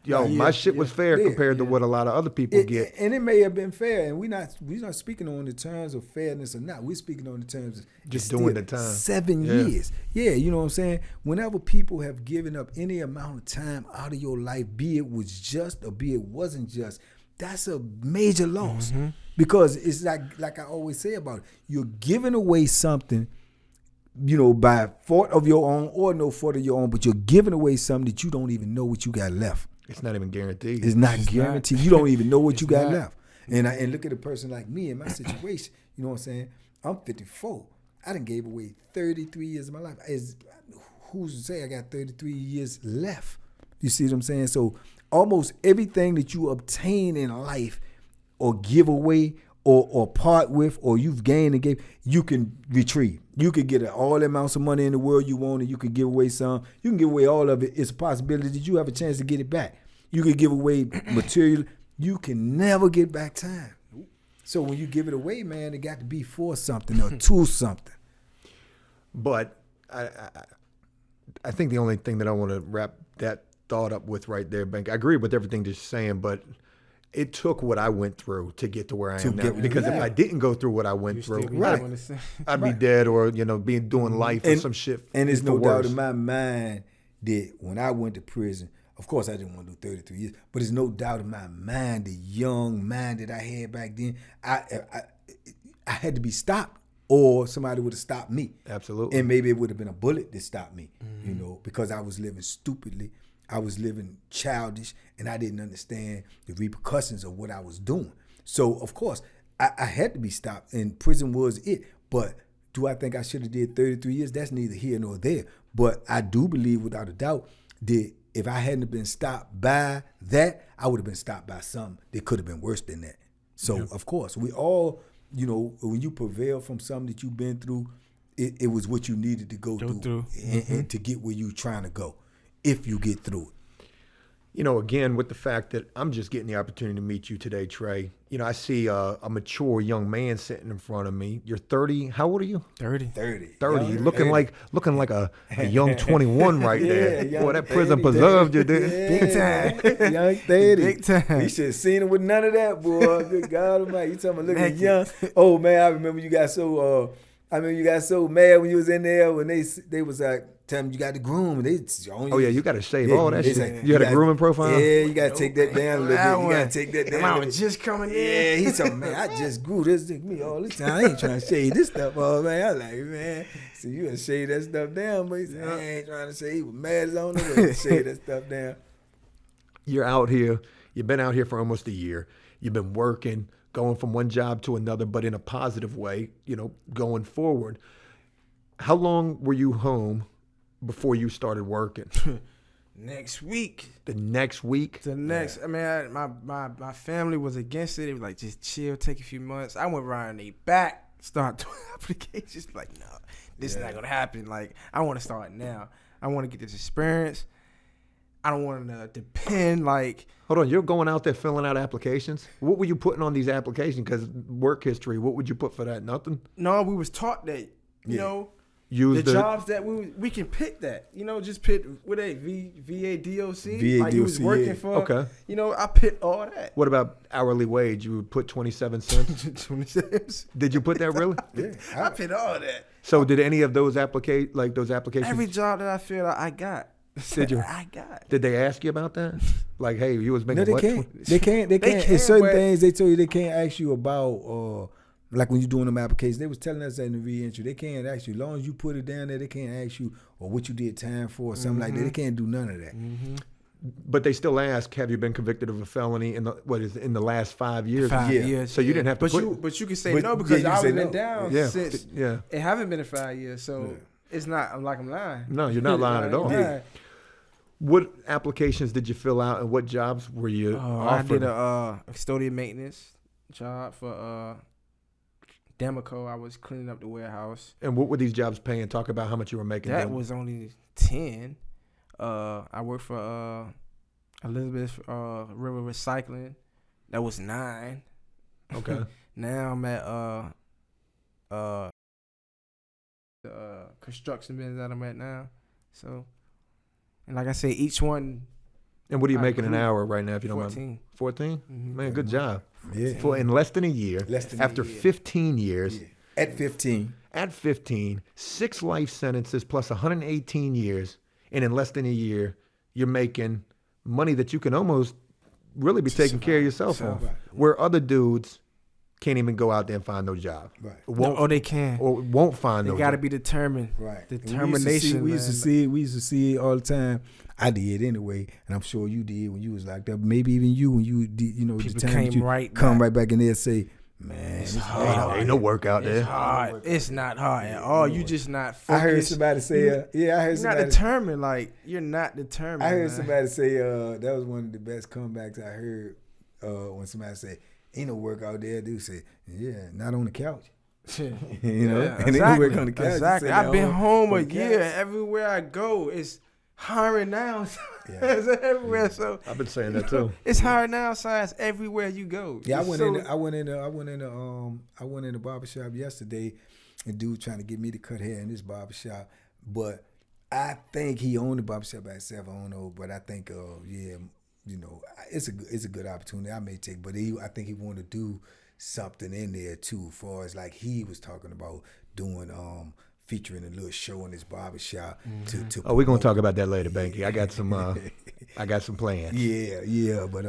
yo, my shit was fair compared to what a lot of other people get. And it may have been fair, and we're not speaking on the terms of fairness or not. We're speaking on the terms of just doing the time. 7 years. Yeah, you know what I'm saying? Whenever people have given up any amount of time out of your life, be it was just or be it wasn't just, that's a major loss. Mm-hmm. Because it's like I always say about it, you're giving away something, you know, by fault of your own or no fault of your own, but you're giving away something that you don't even know what you got left. It's not even guaranteed. It's not guaranteed. You don't even know what you got left. And look at a person like me in my situation. You know what I'm saying? I'm 54. I done gave away 33 years of my life. Who's to say I got 33 years left? You see what I'm saying? So almost everything that you obtain in life or give away or part with or you've gained and gave, you can retrieve. You could get all the amounts of money in the world you want and you could give away some. You can give away all of it. It's a possibility that you have a chance to get it back. You could give away material. You can never get back time. So when you give it away, man, it got to be for something or to something. But I think the only thing that I want to wrap that thought up with right there, Bank, I agree with everything that you're saying, but it took what I went through to get to where I am now. Because if I didn't go through what I went through, I'd be dead or, you know, doing life or some shit. And there's no doubt in my mind that when I went to prison, of course I didn't want to do 33 years, but there's no doubt in my mind, the young mind that I had back then, I had to be stopped or somebody would have stopped me. Absolutely. And maybe it would have been a bullet that stopped me, you know, because I was living stupidly. I was living childish, and I didn't understand the repercussions of what I was doing. So, of course, I had to be stopped, and prison was it. But do I think I should have did 33 years? That's neither here nor there. But I do believe, without a doubt, that if I hadn't been stopped by that, I would have been stopped by something that could have been worse than that. So, of course, we all, you know, when you prevail from something that you've been through, it was what you needed to go through. And to get where you're trying to go. If you get through it. You know, again, with the fact that I'm just getting the opportunity to meet you today, Trey, you know, I see a mature young man sitting in front of me. You're 30. How old are you? 30. 30. Looking like a young 21 right there. Boy, that prison preserved you, dude. Big time. Young 30. Big time. You should have seen him with none of that, boy. Good God Almighty. You talking about looking young. Oh, man, I remember you got so mad when you was in there when they was like, tell them you got the groom. You got to shave all that shit. Like, you had a grooming profile? Yeah, you got to take that down a little bit. You got to take that down. I was just coming in. Yeah, he's talking, man, I just grew this me all the time. I ain't trying to shave this stuff off, man. I was like, man, so you got to shave that stuff down. But he said, I ain't trying to shave. He was mad as on the way to shave that stuff down. You're out here. You've been out here for almost a year. You've been working, going from one job to another, but in a positive way, you know, going forward. How long were you home before you started working? Next week. The next week? I mean, my family was against it. It was like, just chill, take a few months. I went around their back, start doing applications. Like, no, this is not going to happen. Like, I want to start now. I want to get this experience. I don't want to depend like. Hold on, you're going out there filling out applications? What were you putting on these applications? Because work history, what would you put for that? Nothing? No, we was taught that, you know, Use the jobs that we can pick that, you know, just pick what they VA DOC, like you was working for. Okay. You know, I picked all that. What about hourly wage? You would put 27 cents? 27. Did you put that really? Yeah, I picked all that. So did any of those applications? Every job that I feel like I got. Did you? I got. Did they ask you about that? Like, hey, you was making No, what? they can't. They can, It's certain but- things they told you they can't ask you about. Like when you're doing them applications, they was telling us that in the re-entry, they can't ask you. As long as you put it down there, they can't ask you or what you did time for or something like that. They can't do none of that. But they still ask, have you been convicted of a felony in the last 5 years? 5 Yeah. years. So you didn't have to But you can say But- no yeah, because you I can say haven't been no. down Yeah. since. Yeah. It haven't been in 5 years, so it's not. I'm lying. No, you're not lying at all. Yeah. What applications did you fill out and what jobs were you I offered? did a custodian maintenance job for Democo. I was cleaning up the warehouse. And what were these jobs paying? Talk about how much you were making. That then. was only 10. I worked for Elizabeth River Recycling. That was 9. Okay. Now I'm at the construction business that I'm at now. So, and like I say, each one And what are you I making an grew hour right now, if you don't mind? 14. 14? Mhm. Man, good job. Yeah. For in less than a year, Less than a after year. 15 years, Yeah. At 15. at 15, 6 life sentences plus 118 years, and in less than a year, you're making money that you can almost really be taking care of yourself on. Right. Where other dudes can't even go out there and find no job. Right. Won't, They can. or won't find They no got to job. be determined. Right. And Determination. We used to see it all the time. I did anyway, and I'm sure you did when you was locked up. Maybe even you when you did, you know, People the time came that you right come back. right back in there and say, man, it's hard. Ain't no work out there. Hard. It's not hard at all. You just not focused. I heard somebody say, I heard You're not somebody. determined. Like you're not determined. I heard man. somebody say that was one of the best comebacks I heard when somebody said, "Ain't no work out there." Dude said, "Yeah, not on the couch." You know, Yeah, and ain't no work on the couch. He Exactly. said, I've been home a on the year. couch. Everywhere I go, it's hiring now. Yeah. It's everywhere. So I've been saying that too. it's hiring now signs everywhere you go. Yeah, I It's went so- in the barbershop yesterday, and dude trying to get me to cut hair in this barbershop, but I think he owned the barbershop by himself. I don't know, but I think yeah, you know, it's a good opportunity I may take, but I think he wanted to do something in there too, as far as like he was talking about doing featuring a little show in his barbershop to Oh, we're gonna talk about that later, Banky. I got some plans. yeah, but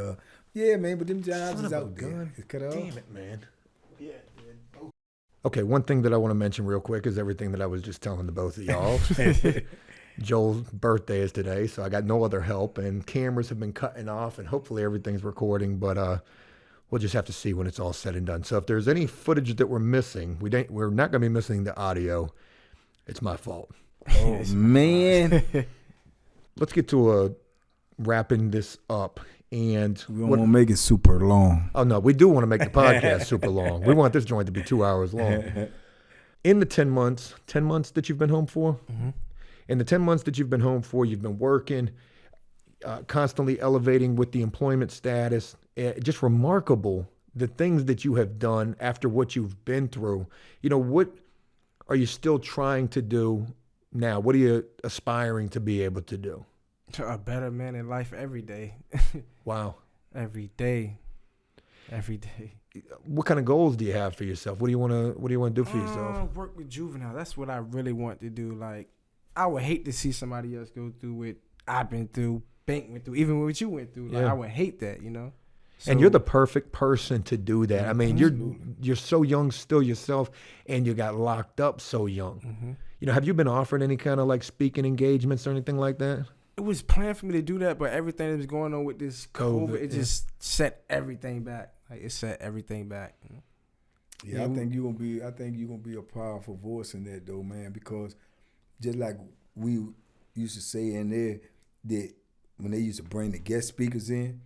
yeah, man, but them jobs Son is of a out there. gun. It's cut off. Damn it, man. Okay, one thing that I want to mention real quick is everything that I was just telling the both of y'all. Joel's birthday is today, so I got no other help, and cameras have been cutting off, and hopefully everything's recording, but we'll just have to see when it's all said and done. So if there's any footage that we're missing, we're not going to be missing the audio. It's my fault. Oh man, Let's get to wrapping this up. And we don't want to make it super long. oh no, we do want to make the podcast super long. We want this joint to be 2 hours long. In the 10 months that you've been home for, Mm-hmm. in the 10 months that you've been home for, you've been working, constantly elevating with the employment status. Just remarkable the things that you have done after what you've been through. You know, what are you still trying to do now? What are you aspiring to be able to do? A better man in life every day. Wow. Every day. Every day. What kind of goals do you have for yourself? What do you want to do for yourself? Work with juvenile. That's what I really want to do. Like, I would hate to see somebody else go through what I've been through, Bank went through, even what you went through. Like, Yeah. I would hate that, you know? And So- you're the perfect person to do that. I mean, you're so young still yourself, and you got locked up so young. Mm-hmm. You know, have you been offered any kind of like speaking engagements or anything like that? It was planned for me to do that, but everything that was going on with this COVID, COVID, it yeah. just set everything back. Like, it set everything back. You know? Yeah, I think you're gonna be a powerful voice in that though, man, because just like we used to say in there that when they used to bring the guest speakers in,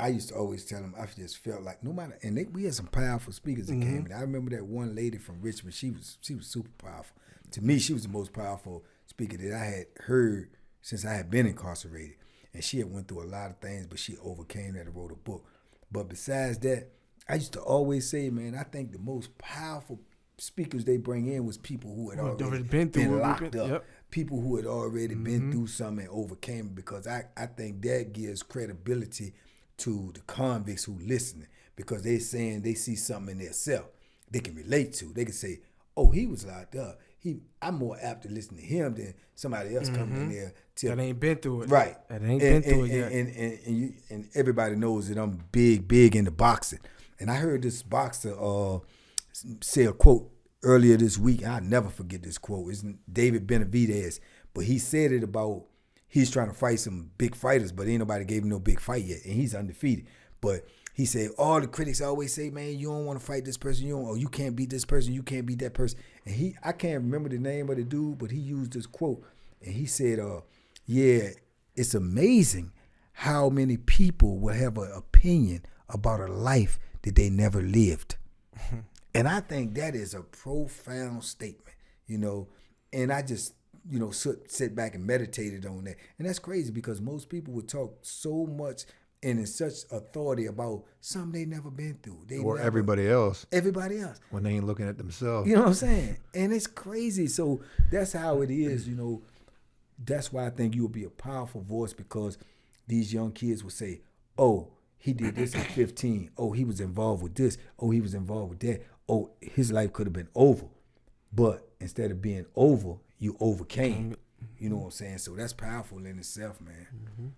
I used to always tell them I just felt like no matter, and we had some powerful speakers that came in. I remember that one lady from Richmond. She was super powerful. To me, she was the most powerful speaker that I had heard since I had been incarcerated. and she had went through a lot of things, but she overcame that and wrote a book. But besides that, I used to always say, man, I think the most powerful speakers they bring in was people who had already been locked up, people who had already been through something and overcame it, because I think that gives credibility to the convicts who listening, because they saying they see something in themselves they can relate to. They can say, oh, he was locked up. I'm more apt to listen to him than somebody else coming in there. That ain't been through it. Right. That ain't been through it yet. And everybody knows that I'm big into boxing. And I heard this boxer say a quote earlier this week. I'll never forget this quote. It's David Benavidez. But he said it about he's trying to fight some big fighters, but ain't nobody gave him no big fight yet. And he's undefeated. But he said, all the critics always say, man, you don't want to fight this person. You can't beat this person. You can't beat that person. And I can't remember the name of the dude, but he used this quote. And he said, yeah, it's amazing how many people will have an opinion about a life that they never lived. And I think that is a profound statement, and I just, sit back and meditated on that. And that's crazy, because most people would talk so much and in such authority about something they never been through. Everybody else. Everybody else. When they ain't looking at themselves. You know what I'm saying? And it's crazy. So that's how it is, That's why I think you'll be a powerful voice, because these young kids will say, oh, he did this at 15. Oh, he was involved with this. Oh, he was involved with that. Oh, his life could have been over. But instead of being over, you overcame. You know what I'm saying? So that's powerful in itself, man.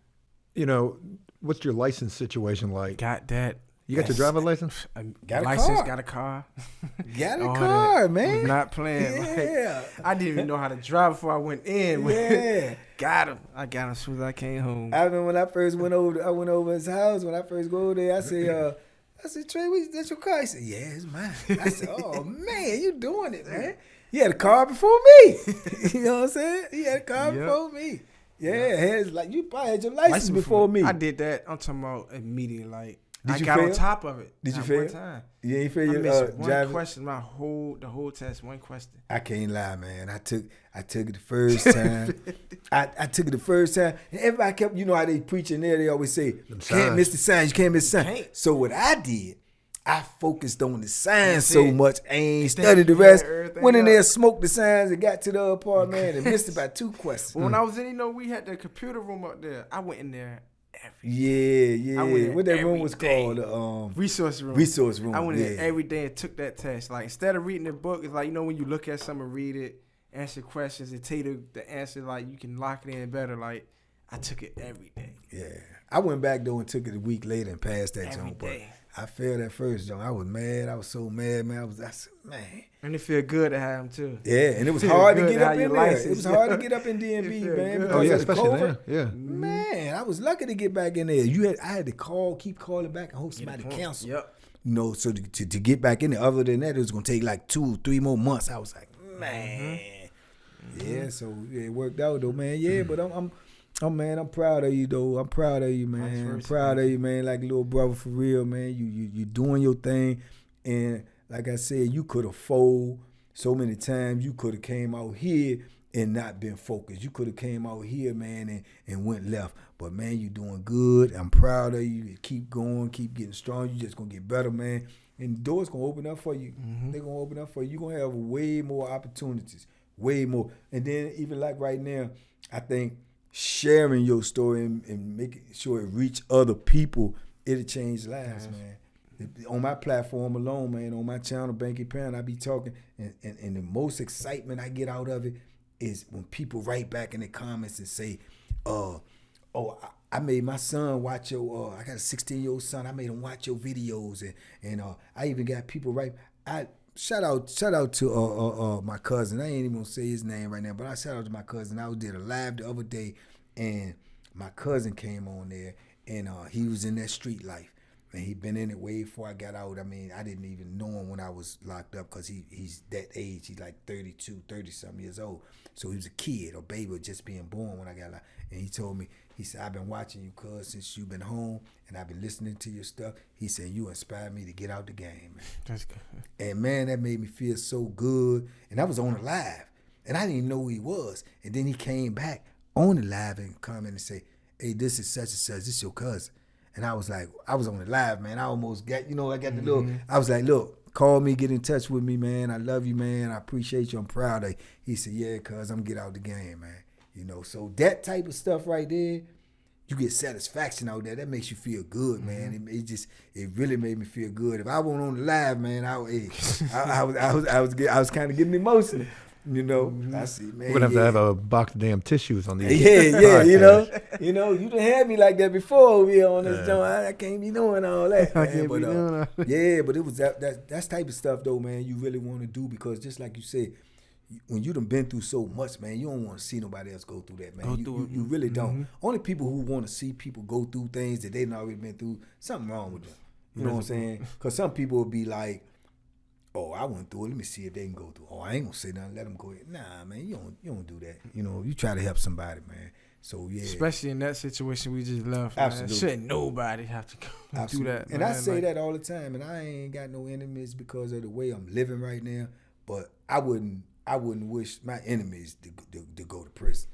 What's your license situation like? Got that. You got your driver's license? Got a license, car. got a car. Got a car, man. I'm not playing. Yeah. I didn't even know how to drive before I went in. Yeah. Got him. I got him as soon as I came home. I remember when I first went over his house. When I first go over there, I said, Trey, that's your car? He said, yeah, it's mine. I said, oh, man, you doing it, man. He had a car before me. You know what I'm saying? He had a car before me. Yeah, you probably had your license before me. I did that. I'm talking about immediately. Like, I got fail? On top of it. Did you fail? One time. Yeah, you failed I your missed one driving? question. The whole test. One question. I can't lie, man. I took it the first time. I took it the first time, and everybody kept. You know how they preaching there? They always say, "Can't miss the signs. You can't miss the signs." So what I did, I focused on the signs so much, I ain't studied the rest. Went in there, smoked the signs, and got to the apartment and missed about 2 questions. Well, when I was in, we had the computer room up there. I went in there. Yeah. What that room was day. called? Resource room. Resource room. I went in every day and took that test. Like, instead of reading the book, it's like, when you look at something, read it, answer questions, and tell you the answer, like, you can lock it in better. Like, I took it every day. Yeah. I went back, though, and took it a week later and passed that every jump. day. I failed that first jump. I was mad. I was so mad, man. I said, man. And it feel good to have him, too. Yeah, and it was hard to get up in there. It was hard to get up in DMV, man. Oh, yeah, especially there. Yeah. Man, I was lucky to get back in there. I had to keep calling back and hope somebody cancel. Yep. So to get back in there, other than that, it was going to take like 2-3 more months. I was like, man. Yeah, so it worked out, though, man. Yeah, but I'm proud of you, though. I'm proud of you, man. I'm proud of you, man. Like a little brother for real, man. You doing your thing. And like I said, you could have folded so many times. You could have came out here and not been focused. You could have came out here, man, and went left. But, man, you doing good. I'm proud of you. Keep going. Keep getting strong. You just going to get better, man. And the doors going to open up for you. They're going to open up for you. You're going to have way more opportunities. Way more. And then even like right now, I think sharing your story and making sure it reach other people, it'll change lives, man. On my platform alone, man, on my channel, Banky Pound, I be talking, and the most excitement I get out of it is when people write back in the comments and say, I made my son watch your, I got a 16-year-old son, I made him watch your videos, and I even got people shout out to my cousin. I ain't even gonna say his name right now, but I shout out to my cousin. I did a live the other day, and my cousin came on there, and he was in that street life, and he been in it way before I got out. I mean, I didn't even know him when I was locked up, because he's that age. He's like 30-something years old. So he was a kid, or baby, just being born when I got out. And he told me, he said, I've been watching you, cuz, since you've been home, and I've been listening to your stuff. He said, you inspired me to get out the game, man. That's good. And, man, that made me feel so good. And I was on the live, and I didn't even know who he was. And then he came back on the live and come in and say, hey, this is such and such. This your cousin. And I was like, I was on the live, man. I almost got, I got the little, I was like, look, call me, get in touch with me, man. I love you, man. I appreciate you. I'm proud of you. He said, yeah, cuz I'm get out the game, man. So that type of stuff right there, you get satisfaction out there. That makes you feel good, man. It really made me feel good. If I wasn't on the live, man, I was kind of getting emotional. I see, man. We're gonna have to have a box of damn tissues on these. Yeah, you done had me like that before we on this joint. I can't be doing all that. Man. But it was that's type of stuff though, man. You really want to do because just like you said, when you done been through so much, man, you don't want to see nobody else go through that, man. You really don't. Only people who want to see people go through things that they done already been through, something wrong with them. You know what I'm saying? Because some people will be like, oh, I went through it. Let me see if they can go through. Oh, I ain't gonna say nothing. Let them go ahead. Nah, man, you don't do that. You try to help somebody, man. So yeah, especially in that situation we just left. Absolutely, man. Shouldn't nobody have to go do that. And man. I say that all the time. And I ain't got no enemies because of the way I'm living right now. But I wouldn't wish my enemies to go to prison.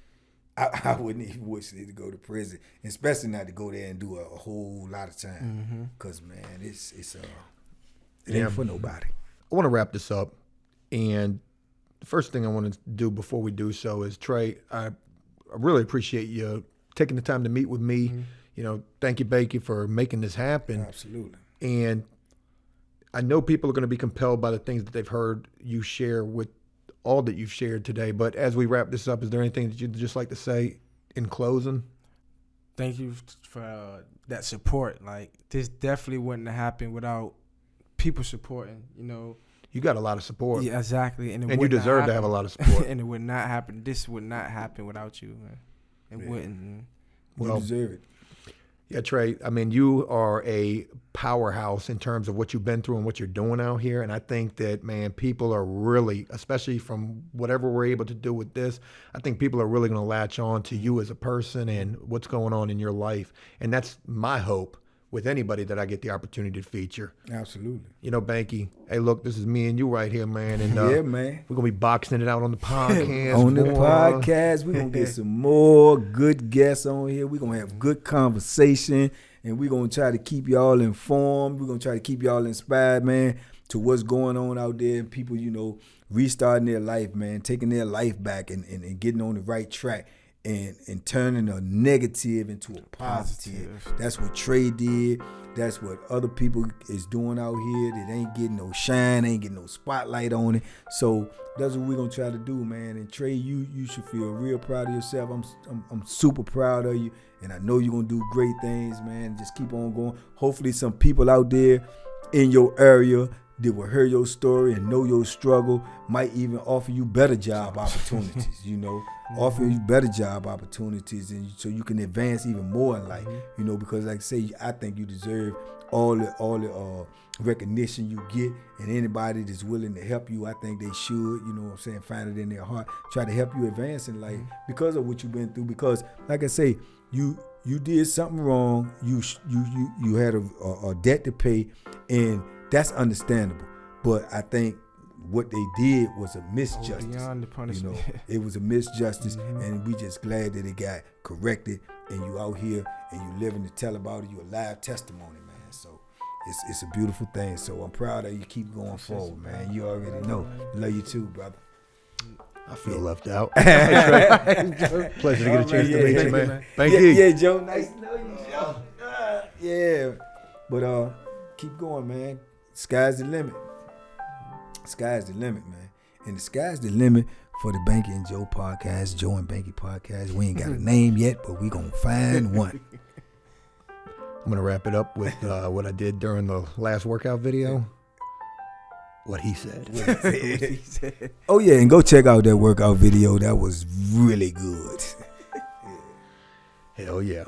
I wouldn't even wish they to go to prison, especially not to go there and do a whole lot of time. Because man, it ain't for nobody. I want to wrap this up, and the first thing I want to do before we do so is, Trey, I really appreciate you taking the time to meet with me. Thank you, Banky, for making this happen. Absolutely. And I know people are going to be compelled by the things that they've heard you share with all that you've shared today. But as we wrap this up, is there anything that you'd just like to say in closing? Thank you for that support. Like, this definitely wouldn't have happened without people supporting, You got a lot of support. Yeah, exactly. And you deserve to have a lot of support. And it would not happen. This would not happen without you, man. It wouldn't. Man. Well, you deserve it. Yeah, Trey, I mean, you are a powerhouse in terms of what you've been through and what you're doing out here. And I think that, man, people are really, especially from whatever we're able to do with this, I think people are really going to latch on to you as a person and what's going on in your life. And that's my hope with anybody that I get the opportunity to feature. Absolutely. Banky, hey, look, this is me and you right here, man. And yeah, man. We're going to be boxing it out on the podcast. On the podcast, we're going to get some more good guests on here. We're going to have good conversation, and we're going to try to keep y'all informed. We're going to try to keep y'all inspired, man, to what's going on out there and people, restarting their life, man, taking their life back and getting on the right track. And turning a negative into a positive. That's what Trey did. That's what other people is doing out here that ain't getting no shine, ain't getting no spotlight on it. So that's what we're gonna try to do, man. And Trey, you should feel real proud of yourself. I'm super proud of you, and I know you're gonna do great things, man. Just keep on going. Hopefully, some people out there in your area that will hear your story and know your struggle might even offer you better job opportunities, offer you better job opportunities, and so you can advance even more in life, because like I say, I think you deserve all the recognition you get, and anybody that's willing to help you, I think they should, find it in their heart, try to help you advance in life because of what you've been through, because like I say, you did something wrong, you had a debt to pay, and that's understandable, but I think what they did was a misjustice. Beyond the punishment. It was a misjustice, and we just glad that it got corrected, and you out here and you living to tell about it. You a live testimony, man. So it's a beautiful thing. So I'm proud of you. Keep going forward, man. You already know. Love you too, brother. I feel left out. Pleasure to get a chance to meet you, man. Thank you. Yeah, Joe. Nice to know you, Joe. Yeah, but keep going, man. Sky's the limit. Sky's the limit, man. And the sky's the limit for the Banky and Joe podcast, Joe and Banky podcast. We ain't got a name yet, but we gonna find one. I'm gonna wrap it up with what I did during the last workout video. What he said. Oh yeah, and go check out that workout video. That was really good. Hell yeah.